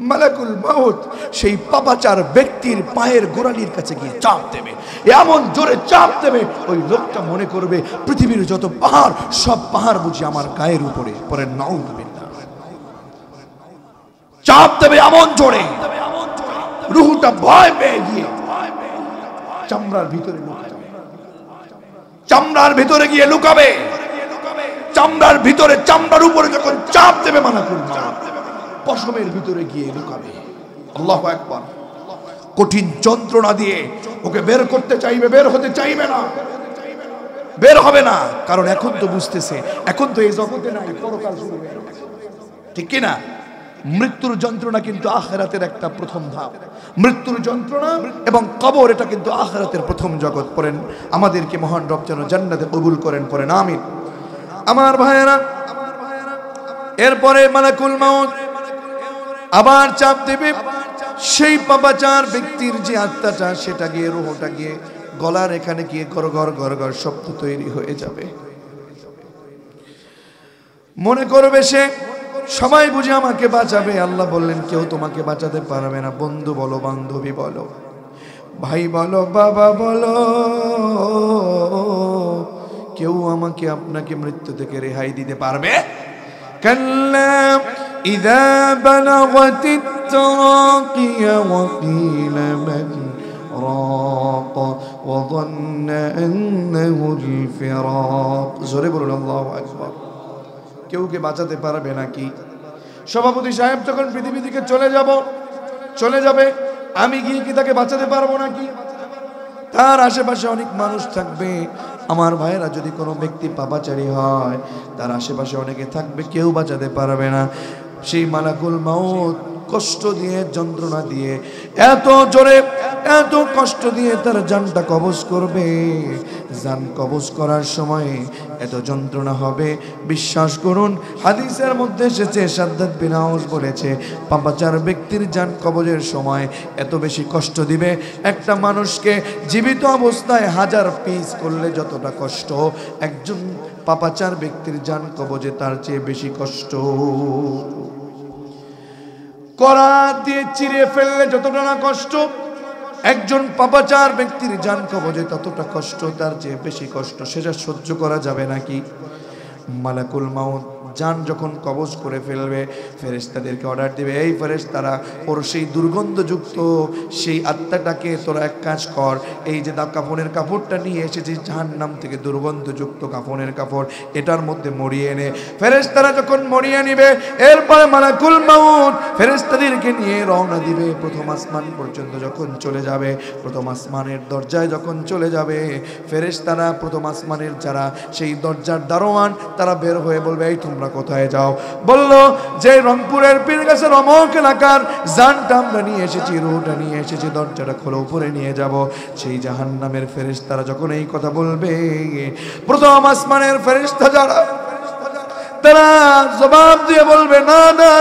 [SPEAKER 1] মালাকুল মাউত সেই পাপাচার ব্যক্তির পায়ের গোড়ালির কাছে গিয়ে চাপ দেবে, এমন জোরে চাপ দেবে, ওই লোকটা মনে করবে পৃথিবীর যত পাহাড়, সব পাহাড় বুঝি আমার গায়ের উপরে। পরে নাউযুবিল্লাহ, চাপ দেবে এমন জোরে, রুহুটা ভয় পেয়ে গিয়ে চামড়ার ভিতরে ঢুকে যাবে। চামড়ার ভিতরে গিয়ে লুকাবে, চামড়ার ভিতরে, চামড়ার উপরে যখন চাপ দেবে মালাকুল মউত পশমের ভিতরে গিয়ে লুকাবে। আল্লাহু আকবার। কঠিন যন্ত্রণা দিয়ে ওকে বের করতে চাইবে, বের হতে চাইবে না, বের হবে না। কারণ এখন তো বুঝতেছে, এখন তো এই জগতে নাই, পরকাল শুরু হয়ে গেছে, ঠিক কি না? মৃত্যুর যন্ত্রণা কিন্তু আখিরাতের একটা প্রথম ধাপ। মৃত্যুর যন্ত্রণা এবং কবর এটা কিন্তু আখিরাতের প্রথম জগৎ। পড়েন আমাদেরকে মহান রব যেন জান্নাতে কবুল করেন, পড়েন আমিন। আমার ভাইয়েরা, এরপরে মালাকুল মউত আবার চাপ দেবে। সেই পাপাচার ব্যক্তির যে আত্মাটা, সেটা গিয়ে, রূহটা গিয়ে গলার এখানে গিয়ে গর গর গর গর শব্দ তৈরি হয়ে যাবে। মনে করবে সে সবাই বুঝে আমাকে বাঁচাবে। আল্লাহ বললেন কেউ তোমাকে বাঁচাতে পারবে না। বন্ধু বলো, বান্ধবী বলো, ভাই বলো, বাবা বলো, কেউ আমাকে আপনাকে মৃত্যু থেকে রেহাই দিতে পারবে? কাল্লা ইযা বালাগাতিত তারাকিয়া ওয়া কিলা মান রাক ওয়া যান্না আন্নাহুল ফিরাক। জোরে বলুন আল্লাহু আকবার। কেউকে বাঁচাতে পারবে নাকি? সভাপতি সাহেব যখন পৃথিবী থেকে চলে যাবে, আমি গিয়ে কি তাকে বাঁচাতে পারবো নাকি? তার আশেপাশে অনেক মানুষ থাকবে। আমার ভাইয়েরা, যদি কোনো ব্যক্তি পাপাচারী হয়, তার আশেপাশে অনেকে থাকবে, কেউ বাঁচাতে পারবে না। সেই মালাকুল মউত কষ্ট দিয়ে, যন্ত্রণা দিয়ে, এত জোরে, এত কষ্ট দিয়ে তার জানটা কবজ করবে। জান কবজ করার সময় এত যন্ত্রণা হবে, বিশ্বাস করুন। হাদিসের মধ্যে এসেছে, সাদ্দাত বিন আউস বলেছে, পাপাচার ব্যক্তির জান কবজের সময় এত বেশি কষ্ট দিবে, একটা মানুষকে জীবিত অবস্থায় 1000 পিস করলে যতটা কষ্ট, একজন পাপাচার ব্যক্তির জান কবজে তার চেয়ে বেশি কষ্ট। কড়া দিয়ে চিরে ফেললে যতটা না কষ্ট, একজন পাপাচার ব্যক্তির জান কবজে ততটা কষ্ট, তার চেয়ে বেশি কষ্ট। সেটা সহ্য করা যাবে নাকি? মালাকুল মউত জান যখন কবজ করে ফেলবে, ফেরেশতাদেরকে অর্ডার দিবে, এই ফেরেশতারা ওর সেই দুর্গন্ধযুক্ত সেই আত্মাটাকে তোরা এক কাজ কর, এই যে কাফনের কাপড়টা নিয়ে এসেছি জাহান্নাম থেকে, দুর্গন্ধযুক্ত কাফনের কাপড়, এটার মধ্যে মরিয়ে এনে ফেরেশতারা যখন মরিয়ে নিবে, এরপরে মালাকুল মউত ফেরেশতাদেরকে নিয়ে রওনা দিবে। প্রথম আসমান পর্যন্ত যখন চলে যাবে, প্রথম আসমানের দরজায় যখন চলে যাবে, ফেরেশতারা প্রথম আসমানের যারা সেই দরজার দারোয়ান, তারা বের হয়ে বলবে, এই তোমরা কোথায় যাও? বললো যে রংপুরের পীরগাছা রমক এলাকার জানটা আমরা নিয়ে এসেছি, রুহটা নিয়ে এসেছি, দরজাটা খোলো, উপরে নিয়ে যাব। সেই জাহান্নামের ফেরেশতারা যখন এই কথা বলবে, প্রথম আসমানের ফেরেশতা যারা, তারা জবাব দিয়ে বলবে, না না,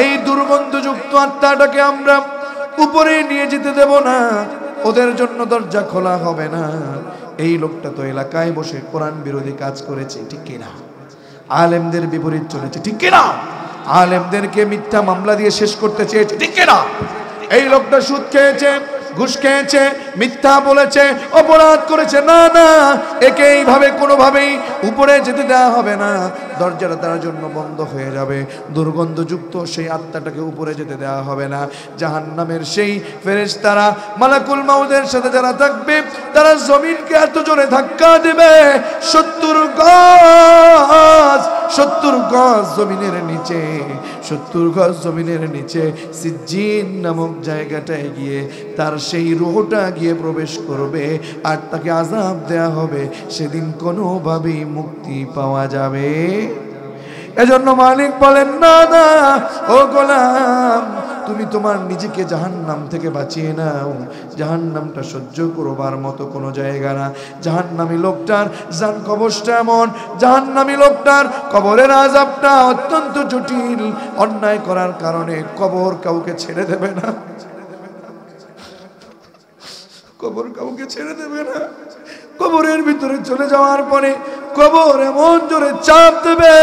[SPEAKER 1] এই দুর্গন্ধযুক্ত আত্মাটাকে আমরা উপরে নিয়ে যেতে দেব না, ওদের জন্য দরজা খোলা হবে না। এই লোকটা তো এলাকায় বসে কোরআন বিরোধী কাজ করেছে, ঠিক কিনা? আলেমদের বিপরীত চলেছে, ঠিক কিনা? আলেমদেরকে মিথ্যা মামলা দিয়ে শেষ করতে চেয়েছে, ঠিক কিনা? এই লোকটা সুদ খেয়েছে, ঘুষ খেয়েছে, মিথ্যা বলেছে, অপরাধ করেছে, না না, একে এইভাবে কোনোভাবেই উপরে যেতে দেওয়া হবে না, দরজাটা তার জন্য বন্ধ হয়ে যাবে, দুর্গন্ধযুক্ত সেই আত্মাটাকে উপরে যেতে দেওয়া হবে না। জাহান্নামের সেই ফেরেশতারা মালাকুল মউতের সাথে যারা থাকবে, তারা জমিনকে এত জোরে ধাক্কা দেবে, 70 গজ জমিনের নিচে, 70 গজ জমিনের নিচে সিজ্জিন নামক জায়গাটায় গিয়ে তার সেই রূহটা গিয়ে প্রবেশ করবে, আর তাকে আযাব দেয়া হবে। সেদিন কোনোভাবেই মুক্তি পাওয়া যাবে। এজন্য মালিক বলেন, না না ও গোলাম, তুমি তোমার নিজেকে জাহান্নাম থেকে বাঁচিয়ে নাও। জাহান্নামটা সহ্য করবার মতো কোনো জায়গা না। জাহান্নামী লোকটার জান কবরটা এমন, জাহান্নামী লোকটার কবরের আযাবটা অত্যন্ত জটিল। অন্যায় করার কারণে কবর কাউকে ছেড়ে দেবে না, কবর কাউকে ছেড়ে দেবে না। কবরের ভিতরে চলে যাওয়ার পরে কবর এমন জোরে চাপ দেবে,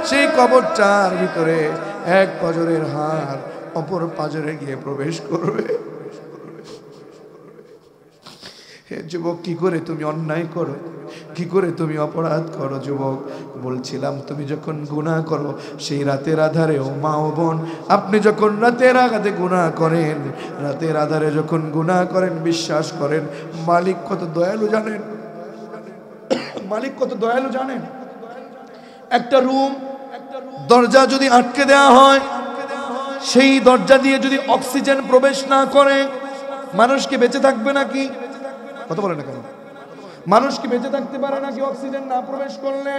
[SPEAKER 1] সেই কবরটার ভিতরে এক পাঁজরের হাড় অপর পাঁজরে গিয়ে প্রবেশ করবে। হে যুবক, কি করে তুমি অন্যায় করো, কি করে তুমি অপরাধ করো? যুবক বলছিলাম, তুমি যখন গুনাহ করো সেই রাতের আধারে, ও মা ও বোন, আপনি যখন রাতের আঘাতে গুনাহ করেন, রাতের আধারে যখন গুনাহ করেন, বিশ্বাস করেন মালিক কত দয়ালু জানেন? মালিক কত দয়ালু জানেন? একটা রুম দরজা যদি আটকে দেওয়া হয়, সেই দরজা দিয়ে যদি অক্সিজেন প্রবেশ না করে, মানুষ কি বেঁচে থাকবে নাকি? কথা বলে না কেন? মানুষ কি বেঁচে থাকতে পারে নাকি অক্সিজেন না প্রবেশ করলে?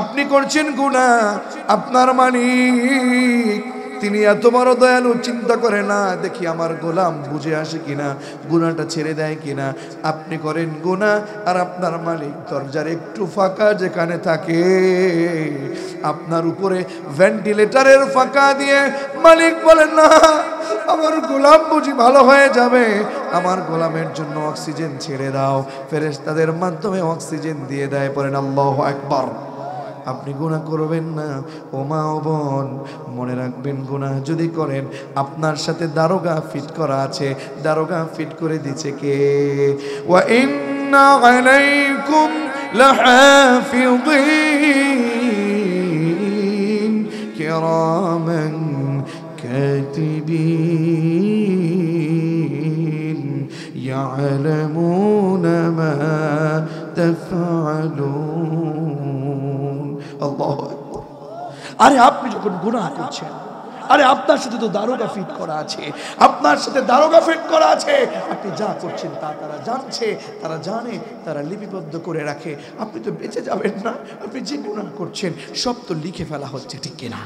[SPEAKER 1] আপনি করছেন গুনাহ, আপনার মালিক তিনি এত বড় দয়ালু, চিন্তা করে না দেখি আমার গোলাম বুঝে আসে কিনা, গুনাহটা ছেড়ে দেয় কিনা। আপনি করেন গুনাহ, আর আপনার মালিক দরজার একটু ফাঁকা যেখানে থাকে, আপনার উপরে ভেন্টিলেটরের ফাঁকা দিয়ে মালিক বলেন না আমার গোলাম বুঝি ভালো হয়ে যাবে, আমার গোলামের জন্য অক্সিজেন ছেড়ে দাও। ফেরেশতাদের মাধ্যমে অক্সিজেন দিয়ে দেয়। পড়েন আল্লাহু আকবার। আপনি গুনাহ করবেন না ও মা ও বোন, মনে রাখবেন গুনাহ যদি করেন আপনার সাথে দারোগা ফিট করা আছে। দারোগা ফিট করে দিচ্ছে কে? ওয়া ইন্না আলাইকুম লাহাফিযিন কিরামান কাতিবিন ইয়ালামুনা মা তাফআলুন। আল্লাহু আকবার। আরে আপনি যখন গুনাহ করছেন, আরে আপনার সাথে তো দারোগা ফিট করা আছে, আপনার সাথে দারোগা ফিট করা আছে। আপনি যা করছেন তা তারা জানছে, তারা জানে, তারা লিপিবদ্ধ করে রাখে। আপনি তো বেঁচে যাবেন না। আপনি যে গুনাহ করছেন সব তো লিখে ফেলা হচ্ছে, ঠিক কিনা?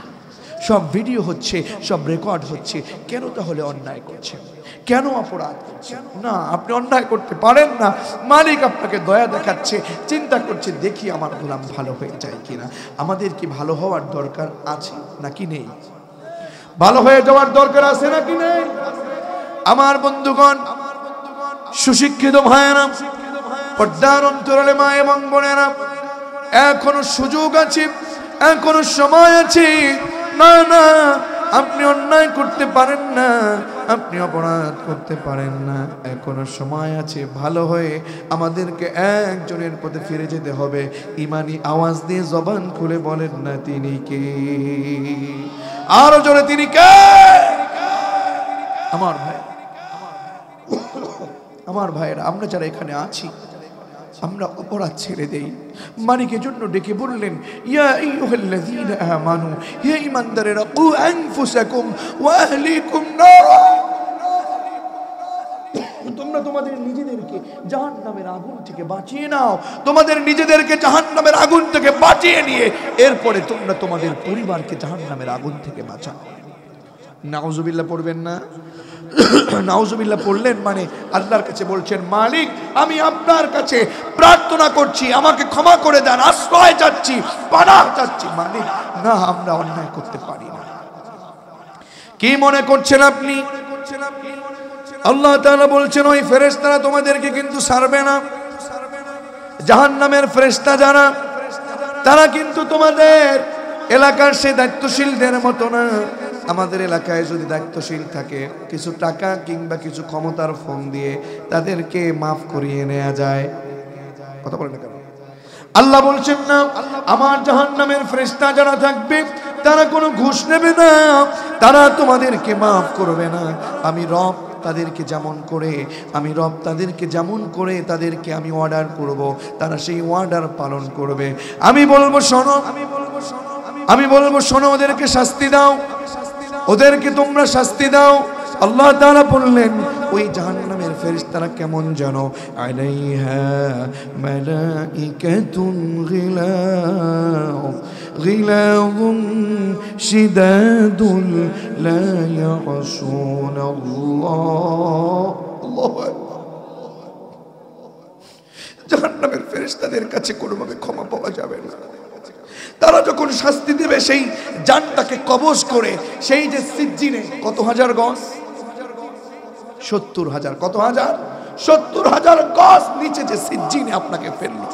[SPEAKER 1] সব ভিডিও হচ্ছে, সব রেকর্ড হচ্ছে। কেন তাহলে অন্যায় করছেন? কেন অপরাধ করছেন? না, আপনি অন্যায় করতে পারেন না। মালিক আপনাকে দয়া দেখাচ্ছে, চিন্তা করছে দেখি আমার গোলাম ভালো হয়ে যায় কিনা। আমাদের কি ভালো হওয়ার দরকার আছে নাকি নেই? ভালো হয়ে যাওয়ার দরকার আছে নাকি নেই? আমার বন্ধুগণ, সুশিক্ষিত ভাইয়েরা, পর্দার অন্তরালে মা এবং বোনেরা, এখনো সুযোগ আছে, এখনো সময় আছে। না না, আপনি অন্যায় করতে পারেন না, আপনি অপরাধ করতে পারেন না, এখনো সময় আছে। ভালো হয়ে আমাদেরকে একজনের পথে ফিরে যেতে হবে। ইমানি আওয়াজ দিয়ে জবান খুলে বলেন না তিনি কে? আরো জোরে তিনি কে? আমার ভাই, আমার ভাইয়েরা, আমরা যারা এখানে আছি আমরা অপরাধ ছেড়ে দেই। মালিকের জন্য ডেকে বললেন, ইয়া আইয়ুহাল্লাযীনা আমানু, হে ঈমানদারেরা, কু আনফুসাকুম ওয়া আহলিকুম নারা, তোমরা তোমাদের নিজেদেরকে জাহান্নামের আগুন থেকে বাঁচিয়ে নাও। তোমাদের নিজেদেরকে জাহান্নামের আগুন থেকে বাঁচিয়ে নিয়ে এরপরে তোমরা তোমাদের পরিবারকে জাহান্নামের আগুন থেকে বাঁচাও। নাউজুবিল্লাহ পড়বেন না? নাউজুবিল্লাহ পড়লেন মানে আল্লাহর কাছে বলছেন, মালিক আমি আপনার কাছে প্রার্থনা করছি, আমাকে ক্ষমা করে দেন, আশ্রয় চাচ্ছি, পানাহ চাচ্ছি। মালিক না, আমরা অন্যায় করতে পারি না। কি মনে করছেন আপনি? আল্লাহ তাআলা বলছেন ওই ফেরেশতারা তোমাদেরকে কিন্তু ছাড়বে না। জাহান্নামের ফেরেশতা যারা, তারা কিন্তু তোমাদের এলাকার সে দায়িত্বশীলদের মতো না। আমাদের এলাকায় যদি দায়িত্বশীল থাকে, কিছু টাকা কিংবা কিছু ক্ষমতার ফোন দিয়ে তাদেরকে মাফ করিয়ে নেওয়া যায়। কথা বলেন না কেন? আল্লাহ বলছেন না, আমার জাহান্নামের ফেরেশতা যারা থাকবে তারা কোনো ঘুষ নেবে না, তারা তোমাদেরকে মাফ করবে না। আমি রব তাদেরকে যেমন করে, আমি রব তাদেরকে যেমন করে তাদেরকে আমি অর্ডার করব, তারা সেই অর্ডার পালন করবে। আমি বলবো শোনো, আমি বলবো শোনো, ওদেরকে শাস্তি দাও, ওদেরকে তোমরা শাস্তি দাও। আল্লাহ তাআলা বললেন ওই জাহান্নামের ফেরেশতারা কেমন জানো? আলাইহা মালাইকাতুন গিলাযুন শিদাদুন লা ইয়াসুনাল্লাহ। আল্লাহু আকবার। জাহান্নামের ফেরেশতাদের কাছে কোনোভাবে ক্ষমা পাওয়া যাবে না। তারা যখন শাস্তি দেবে সেই জানটাকে কবজ করে, সেই যে সিজ্জিনে কত হাজার গজ, 70,000, কত হাজার? 70,000 গজ নিচে যে সিজ্জিনে আপনাকে ফেললো,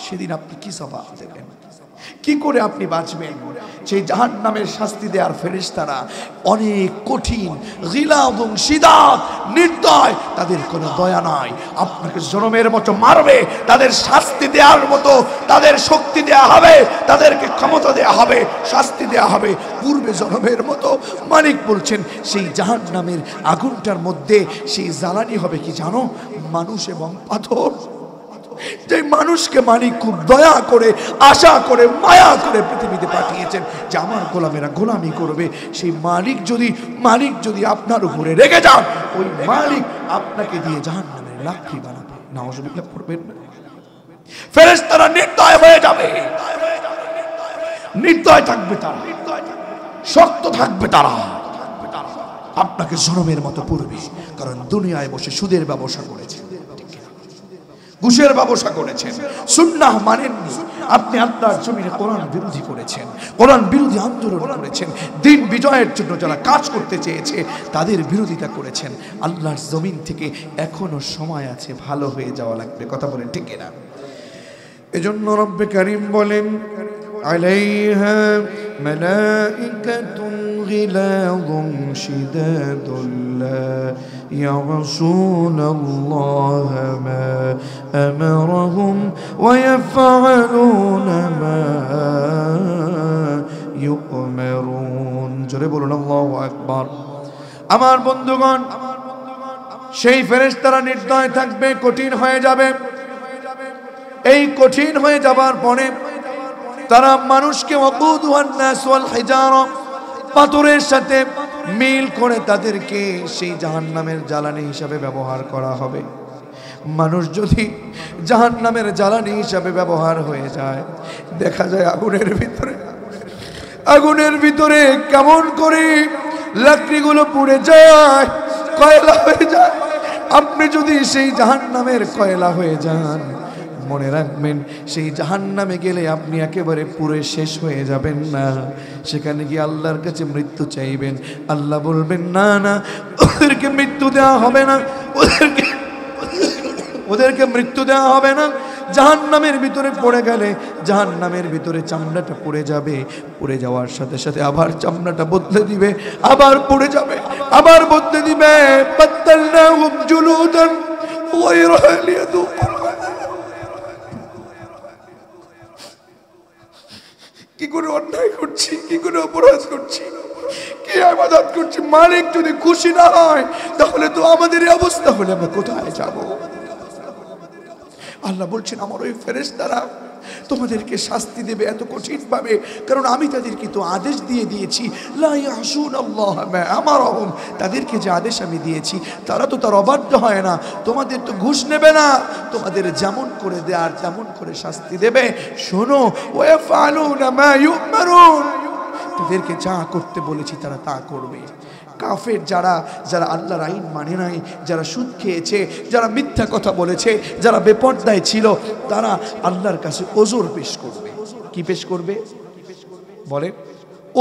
[SPEAKER 1] সেদিন আপনি কি জবাব দেবেন? কি করে আপনি বাঁচবেন? সেই জাহান্নামের শাস্তি দেওয়ার ফেরেশতারা অনেক কঠিন, গিলাযুন শিদাদ, নির্দয়, তাদের কোনো দয়া নাই। আপনাকে জনমের মতো মারবে, তাদের শাস্তি দেওয়ার মতো তাদের শক্তি দেয়া হবে, তাদেরকে ক্ষমতা দেয়া হবে, শাস্তি দেয়া হবে পূর্বে জনমের মতো। মালিক বলছেন সেই জাহান্নামের আগুনটার মধ্যে সেই জ্বালানি হবে কি জানো? মানুষ এবং পাথর। যে মানুষকে মালিক খুব দয়া করে, আশা করে, মায়া করে পৃথিবীতে পাঠিয়েছেন যে আমার গোলামেরা গোলামি করবে, সেই মালিক যদি আপনার উপরে রেগে যান, ওই মালিক আপনাকে দিয়ে জাহান্নামের লাকড়ি বানাবে। নাউজুবিল্লাহ পড়বেন না। ফেরেশতারা নির্দয় হয়ে যাবে, নির্দয় থাকবে তারা, শক্ত থাকবে তারা, আপনাকে জনমের মতো পড়বে। কারণ দুনিয়ায় বসে সুদের ব্যবসা করেছেন, ঘুষের ব্যবসা করেছেন, সুন্নাহ মানেননি, আপনি আল্লাহর জমিনে কোরআন বিরোধী করেছেন, কোরআন বিরোধী আন্দোলন করেছেন, দিন বিজয়ের জন্য যারা কাজ করতে চেয়েছে তাদের বিরোধিতা করেছেন। আল্লাহর জমিন থেকে এখনো সময় আছে, ভালো হয়ে যাওয়া লাগবে। কথা বলেন ঠিক না? এজন্য রব্বে কারীম বলেন আলাইহা মালাইকাতুন গিলাযুন শিদাদুন লা ইয়াসুনাল্লাহা মা আমারহুম ওয়া ইয়াফআলুনা মা ইউমারুন। জোরে বলুন আল্লাহু আকবার। আমার বন্ধুগণ, সেই ফেরেশতারা নির্দয় থাকবে, কঠিন হয়ে যাবে। এই কঠিন হয়ে যাবার পরে তারা মানুষকে ওয়াকুদুহান নাস ওয়াল হিজারা, পাথরের সাথে মিল করে তাদেরকে সেই জাহান্নামের জ্বালানি হিসাবে ব্যবহার করা হবে। মানুষ যদি জাহান্নামের জ্বালানি হিসাবে ব্যবহার হয়ে যায়, দেখা যায় আগুনের ভিতরে কেমন করে লাকড়িগুলো পুড়ে যায়, কয়লা হয়ে যায়। আপনি যদি সেই জাহান্নামের কয়লা হয়ে যান, মনে রাখবেন সেই জাহান্নামে গেলে আপনি একেবারে পুরো শেষ হয়ে যাবেন না। সেখানে গিয়ে আল্লাহর কাছে মৃত্যু চাইবেন, আল্লাহ বলবেন না না, ওদেরকে মৃত্যু দেওয়া হবে না, ওদেরকে মৃত্যু দেওয়া হবে না। জাহান্নামের ভিতরে পড়ে গেলে জাহান্নামের ভিতরে চামড়াটা পড়ে যাবে, পড়ে যাওয়ার সাথে সাথে আবার চামড়াটা বদলে দিবে, আবার পড়ে যাবে, আবার বদলে দিবে। বাদদালনাহুম জুলুদান গায়রাহা লিয়াযুকুল। কি করে অন্যায় করছি, কি করে অপরাধ করছি, কি ইবাদত করছি, মালিক যদি খুশি না হয় তাহলে তো আমাদের এই অবস্থা হলে আমরা কোথায় যাব? আল্লাহ বলছেন আমার ওই ফেরেশতারা তোমাদেরকে শাস্তি দেবে এত কঠিন ভাবে, কারণ আমি তাদেরকে তো আদেশ দিয়ে দিয়েছি, লা ইয়াসুনাল্লাহ মা আমারহুম, তাদেরকে যে আদেশ আমি দিয়েছি তারা তো তার অবাধ্য হয় না। তোমাদের তো ঘুষ নেবে না, তোমাদের যেমন করে দেয়ার তেমন করে শাস্তি দেবে। শোনো, ওয়া ইয়াফআলুনা মা ইউমারুন, তাদেরকে যা করতে বলেছি তারা তা করবে। কাফের যারা আল্লাহর আইন মানে নাই, যারা সুদ খেয়েছে, যারা মিথ্যা কথা বলেছে, যারা বেপরদায় ছিল, তারা আল্লাহর কাছে ওজর পেশ করবে। কি পেশ করবে বলে?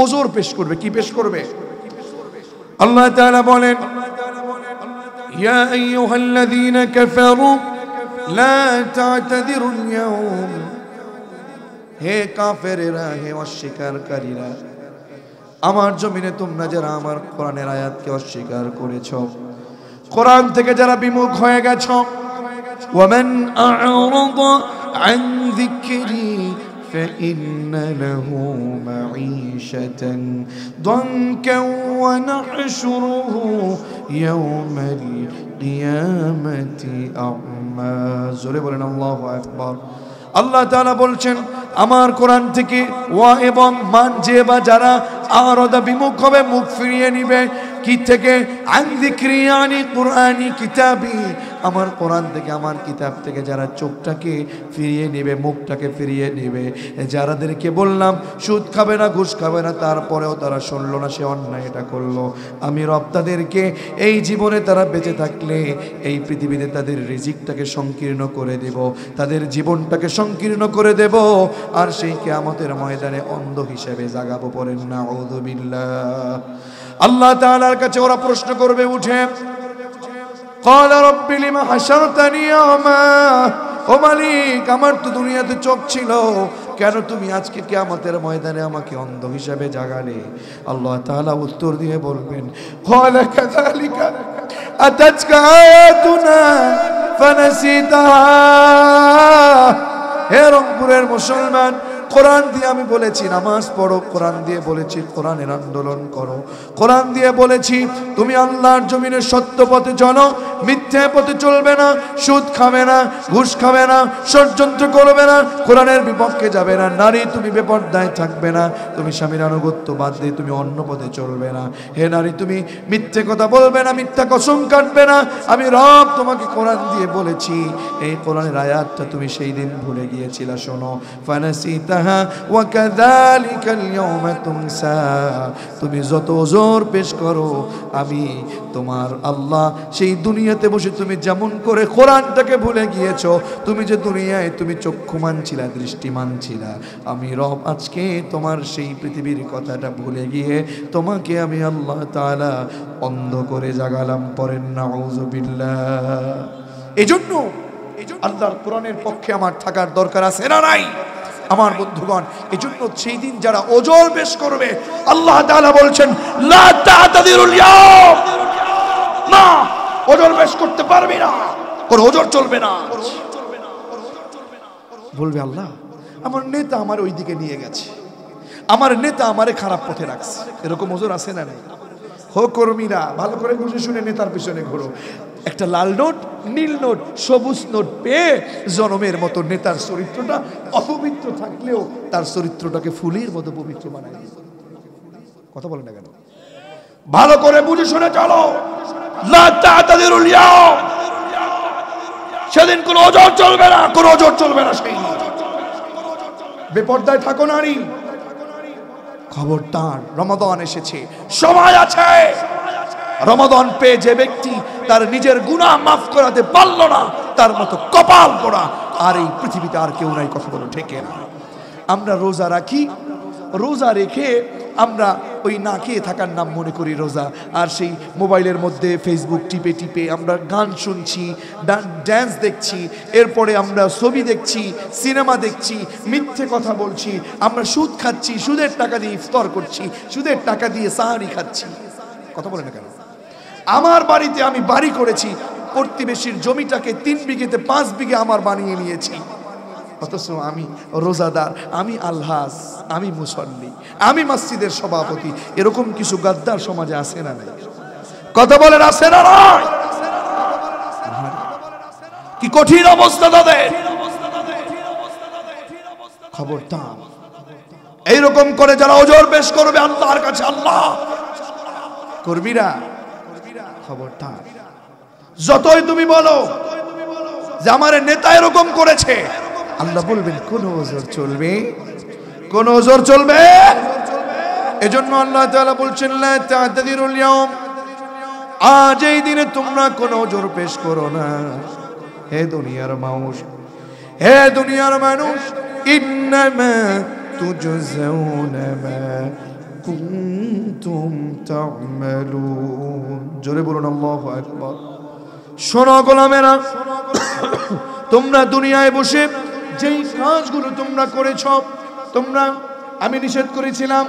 [SPEAKER 1] ওজর পেশ করবে। কি পেশ করবে? আল্লাহ তাআলা বলেন ইয়া আইয়ুহাল্লাযীনা কাফারু লা তা'তাযিরুল ইয়াওম, হে কাফেরেরা, হে অস্বীকারীরা, আমার জমিনে তোমরা যারা আমার কোরআনের আয়াতকে অস্বীকার করেছো, কোরআন থেকে যারা বিমুখ হয়ে গেছো, ওয়ামান আ'রাদা আন যিকরি ফাইন্না লাহু মাঈশাতান দানকান ওয়া নাহশুরুহু ইয়াওমাল কিয়ামাতি আ'মা। জোরে বলেন আল্লাহু আকবার। আল্লাহ তাআলা বলছেন আমার কোরআন থেকে ওয়া এবং মান যে বা যারা আরাদা বিমুখ হবে, মুখ ফিরিয়ে নিবে, কি থেকে? আন যিকরি আনি কুরআনি কিতাবি, আমার কোরআন থেকে, আমার কিতাব থেকে যারা চোখটাকে ফিরিয়ে নেবে, মুখটাকে ফিরিয়ে নেবে। যারাদেরকে বললাম সুদ খাবে না, ঘুষ খাবে না, তারপরেও তারা শুনলো না, সে অন্যায় এটা করলো, আমি রব তাদেরকে এই জীবনে তারা বেঁচে থাকলে এই পৃথিবীতে তাদের রিজিকটাকে সংকীর্ণ করে দেব, তাদের জীবনটাকে সংকীর্ণ করে দেব, আর সেই কিয়ামতের ময়দানে অন্ধ হিসেবে জাগাবো। পড়েন নাউযু বিল্লাহ। আল্লাহ তাআলার কাছে ওরা প্রশ্ন করবে উঠে, ক্বালা রাব্বি লিমা হাশারতানি আ'মা, ও মালিক আমার তো দুনিয়াতে চোখ ছিল, কেন তুমি আজকে কিয়ামতের ময়দানে আমাকে অন্ধ হিসেবে জাগালে? আল্লাহ তাআলা উত্তর দিয়ে বলবেন, ক্বালা কাযালিকা আতাতকা আয়াতুনা ফানাসিতাহা। হে রংপুরের মুসলমান, কোরআন দিয়ে আমি বলেছি নামাজ পড়ো, কোরআন দিয়ে বলেছি কোরআনের আন্দোলন করো, কোরআন দিয়ে বলেছি তুমি আল্লাহর জমিনে সত্য পথে চলো, মিথ্যে পথে চলবে না, সুদ খাবে না, ঘুষ খাবে না, ষড়যন্ত্র করবে না, কোরআনের বিপক্ষে যাবে না, নারী তুমি বেপরদায় থাকবে না, তুমি স্বামীর আনুগত্য বাদ দিয়ে তুমি অন্য পথে চলবে না, হে নারী তুমি মিথ্যে কথা বলবে না, মিথ্যা কসম কাটবে না। আমি রব তোমাকে কোরআন দিয়ে বলেছি। এই কোরআনের আয়াতটা তুমি সেই দিন ভুলে গিয়েছিলা, শোনো। ফানাসিতাহা ওয়া কাযালিকাল ইয়াওমা তুনসা। তুমি যত ওজর পেশ করো, আমি তোমার আল্লাহ সেই দুনিয়াতে বসে তুমি যেমন করে কোরআনটাকে ভুলে গিয়েছো, তুমি যে দুনিয়ায় তুমি চক্ষুমান ছিলা, দৃষ্টিমান ছিলা, আমি রব আজকে তোমার সেই পৃথিবীর কথাটা ভুলে গিয়ে তোমাকে আমি আল্লাহ তাআলা অন্ধ করে জাগালাম। পড়েন নাউযুবিল্লাহ। এজন্য আল্লাহর কোরআনের পক্ষে আমার থাকার দরকার আছে না নাই আমার বন্ধুগণ? এজন্য সেই দিন যারা ওজর পেশ করবে, আল্লাহ তাআলা বলছেন লা তা'তাদিরুল ইয়াওম, না ওজর পেশ করতে পারবি না, কোন ওজর চলবে না। বলবে আল্লাহ আমার নেতা আমার ওই দিকে নিয়ে গেছে, আমার নেতা আমারে খারাপ পথে রাখছে, এরকম ওজর আছে না নাই? হো কর্মীরা ভালো করে বুঝে শুনে নেতার পিছনে ঘোরো। একটা লাল নোট, নীল নোট, সবুজ নোট পেয়ে জনমের মতো নেতার চরিত্রটা অপবিত্র থাকলেও তার চরিত্রটাকে ফুলের মতো পবিত্র বানায়। কথা বলে না কেন? ভালো করে বুঝে শুনে চলো। লা তা'তাদিরুল ইয়াওম, সেদিন কোন ওজর চলবে না, কোন ওজর চলবে না। সেই বেপরদায় থাকো নারী, খবরদার। রমাদান এসেছে, সময় আছে। রমাদান পেয়ে যে ব্যক্তি তার নিজের গুনাহ মাফ করাতে পারল না, তার মতো কপাল পোড়া আর এই পৃথিবীতে আর কেউ নাই। কথা বলো ঠিক না? আমরা রোজা রাখি, রোজা রেখে আমরা ওই না খেয়ে থাকার নাম মনে করি রোজা, আর সেই মোবাইলের মধ্যে ফেসবুক টিপে টিপে আমরা গান শুনছি, ড্যান্স দেখছি, এরপরে আমরা ছবি দেখছি, সিনেমা দেখছি, মিথ্যে কথা বলছি, আমরা সুদ খাচ্ছি, সুদের টাকা দিয়ে ইফতার করছি, সুদের টাকা দিয়ে সাহারি খাচ্ছি। কথা বলে না কেন? আমার বাড়িতে আমি বাড়ি করেছি, প্রতিবেশীর জমিটাকে 3 বিঘেতে 5 বিঘে আমার বানিয়ে নিয়েছি, অথচ আমি রোজাদার, আমি আলহাজ, আমি মুসল্লি, আমি মসজিদের সভাপতি। এরকম কিছু গাদ্দার সমাজে আছে না নাই? কথা বলেন আছে না নাই? কি কঠিন অবস্থা তাদের। খবরদার, এইরকম করে যারা ওজর পেশ করবে আল্লাহর কাছে, আল্লাহ কর্মীরা খবরদার। যতই তুমি বলো যে আমার নেতা এরকম করেছে, আল্লাহ বলবেন কোন ওজর চলবে, কোন ওজর চলবে। এজন্য আল্লাহ তাআলা বলছেন লা তা'তাদিরুল ইয়াওম, আজ এই দিনে তোমরা কোন ওজর পেশ করো না। হে দুনিয়ার মানুষ, হে দুনিয়ার মানুষ, ইন্নামা তুজজাউনা মা কুনতুম তা'মালুন। জোরে বলুন আল্লাহু আকবার। শোনো গোলামেরা, তোমরা দুনিয়ায় বসে যেই কাজগুলো তোমরা করেছ, তোমরা, আমি নিষেধ করেছিলাম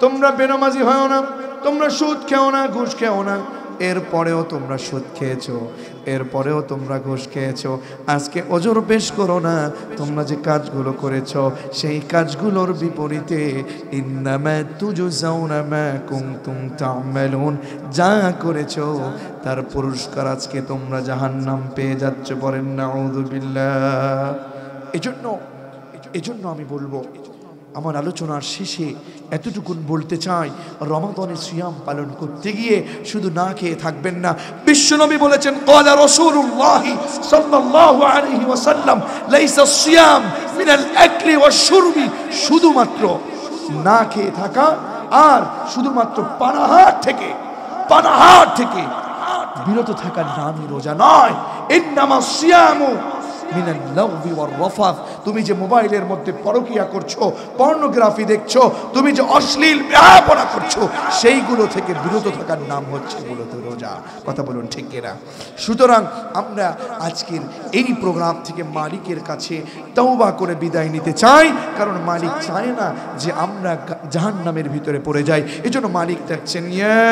[SPEAKER 1] তোমরা বেনামাজি হয় না, তোমরা সুদ খেও না, ঘুষ খেও না, এরপরেও তোমরা সুদ খেয়েছো, এরপরেও তোমরা ঘুষ খেয়েছো। আজকে ওজর পেশ করো না, তোমরা যে কাজগুলো করেছো সেই কাজগুলোর বিপরীতে ইন্নামা তুজজাউনা মা কুনতুম তা'মালুন, যা করেছো তার পুরস্কার আজকে তোমরা জাহান্নাম পেয়ে যাচ্ছ। বলেন নাউযুবিল্লাহ। এজন্য আমি বলবো, আমার আলোচনার শেষে এতটুকুন বলতে চাই, রমাদানের সিয়াম পালন করতে গিয়ে শুধু না খেয়ে থাকবেন না। বিশ্বনবী বলেছেন ক্বালা রাসূলুল্লাহি সাল্লাল্লাহু আলাইহি ওয়াসাল্লাম লাইসা সিয়াম মিনাল আকলি ওয়াশ শুরবি, শুধুমাত্র না খেয়ে থাকা আর শুধুমাত্র পানাহার থেকে বিরত থাকার নামই রোজা নয়। ইন্নামাস সিয়ামু মিনাল লাগবি ওয়ার রাফাত, তুমি যে মোবাইলের মধ্যে পরকিয়া করছো, পর্নোগ্রাফি দেখছো, তুমি যে অশ্লীল বেহায়াপনা করছো, সেইগুলো থেকে বিরত থাকার নাম হচ্ছে মূলত রোজা। কথা বলুন ঠিক কিনা? সুতরাং আমরা আজকের এই প্রোগ্রাম থেকে মালিকের কাছে তওবা করে বিদায় নিতে চাই, কারণ মালিক চায় না যে আমরা জাহান্নামের ভিতরে পড়ে যাই। এজন্য মালিক ডাকছেন, ইয়া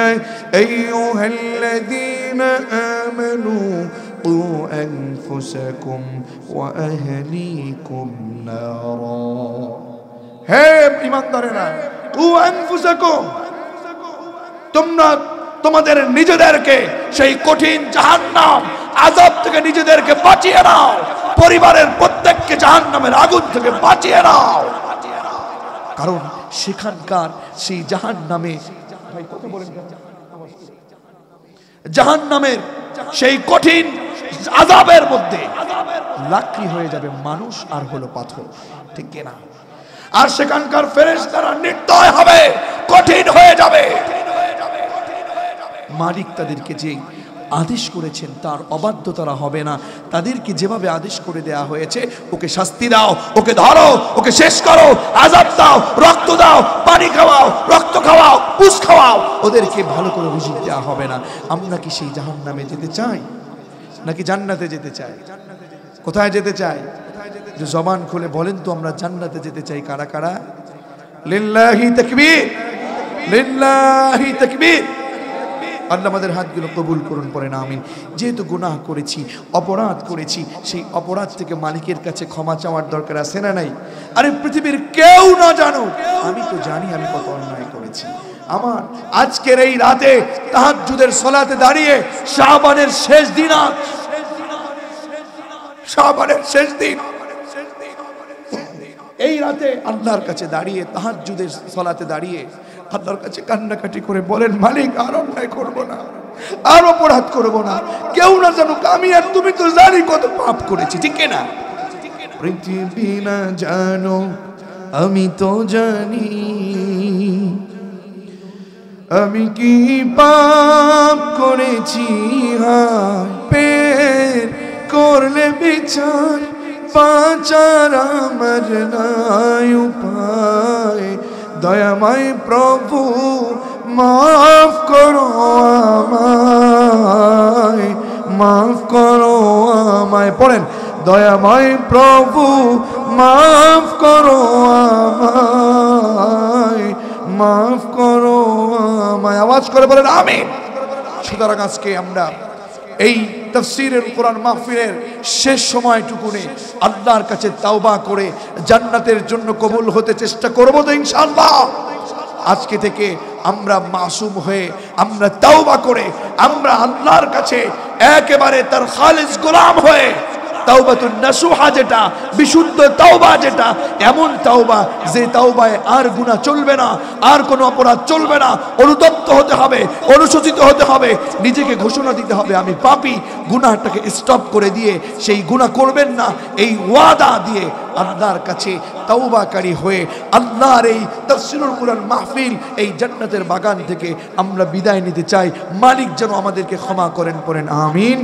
[SPEAKER 1] আইয়ুহাল্লাযীনা আমানু কু আনফুসাকুম ওয়া আহলিকুম নারা। হে ঈমানদারেরা, কু আনফুসাকুম, তোমরা তোমাদের নিজেদেরকে সেই কঠিন জাহান্নাম আযাব থেকে নিজেদেরকে বাঁচিয়ে নাও, পরিবারের প্রত্যেককে জাহান্নামের আগুন থেকে বাঁচিয়ে নাও। কারণ সেখানকার সেই জাহান্নামে, ভাই কথা বলেন, জাহান্নামের সেই কঠিন আযাবের মধ্যে লাকড়ি হয়ে যাবে মানুষ আর হলো পাথর, ঠিক কিনা? আর সেখানকার ফেরেশতারা নির্দয় হবে, কঠিন হয়ে যাবে। মালিক তাদেরকে যে আদেশ করেছেন তার অবাধ্য তারা হবে না। তাদেরকে যেভাবে আদেশ করে দেয়া হয়েছে, ওকে শাস্তি দাও, ওকে ধরো, ওকে শেষ করো, আযাব দাও, রক্ত দাও, পানি খাওয়াও, রক্ত খাওয়াও, পুষ খাওয়াও, ওদেরকে ভালো করে রিজিক দেওয়া হবে না। আমরা কি সেই জাহান্নামে যেতে চাই নাকি জান্নাতে যেতে চাই? কোথায় যেতে চাই? যে জবান খুলে বলেন তো, আমরা জান্নাতে যেতে চাই কারা কারা? লিল্লাহি তাকবীর, লিল্লাহি তাকবীর। আল্লাহ আমাদের হাতগুলো কবুল করুন, পড়েন আমিন। যেহেতু গুনাহ করেছি, অপরাধ করেছি, সেই অপরাধ থেকে মালিকের কাছে ক্ষমা চাওয়ার দরকার আছে না নাই? আরে পৃথিবীর কেউ না জানুক, আমি তো জানি আমি কত অন্যায় করেছি। আমার আজকের এই রাতে তাহাজ্জুদের সালাতে দাঁড়িয়ে, শাবানের শেষ দিন, আজ শাবানের শেষ দিন, এই রাতে আল্লাহর কাছে দাঁড়িয়ে, তাহাজ্জুদের সালাতে দাঁড়িয়ে আল্লাহর কাছে কান্নাকাটি করে বলেন, মালিক আর অন্যায় করব না, আর অপরাধ করব না, কেউ না জানুক, আমি আর তুমি তো জানি কত পাপ করেছি, ঠিক না? পৃথিবী না জানো, আমি তো জানি আমি কি পাপ করেছি। হায় পের করলে বিচার, বাঁচার আমার নাই উপায়। দয়াময় প্রভু মাফ করো আমায়, মাফ করো আমায়। পড়েন, দয়াময় প্রভু মাফ করো আমায়, মাফ করো আমায়। আওয়াজ করে বলেন আমিন। সুতরাং আজকে আমরা এই তাফসীরের কোরআন মাহফিলের শেষ সময়টুকুনে আল্লাহর কাছে তাওবা করে জান্নাতের জন্য কবুল হতে চেষ্টা করব তো ইনশাআল্লাহ। আজকে থেকে আমরা মাসুম হয়ে, আমরা তাওবা করে, আমরা আল্লাহর কাছে একেবারে তার খালিস গোলাম হয়ে, তাওবাতুন নাসুহা, যেটা বিশুদ্ধ তাওবা, যেটা এমন তাওবা যে তাওবায় আর গুনাহ চলবে না, আর কোনো অপরাধ চলবে না। অনুতপ্ত হতে হবে, অনুশোচিত হতে হবে, নিজেকে ঘোষণা দিতে হবে আমি পাপী, গুনাহটাকে স্টপ করে দিয়ে সেই গুনাহ করবেন না এই ওয়াদা দিয়ে আল্লাহর কাছে তাওবাকারী হয়ে আল্লাহর এই তাফসীরুল কুরআন মাহফিল, এই জান্নাতের বাগান থেকে আমরা বিদায় নিতে চাই। মালিক যেন আমাদেরকে ক্ষমা করেন, পড়েন আমিন।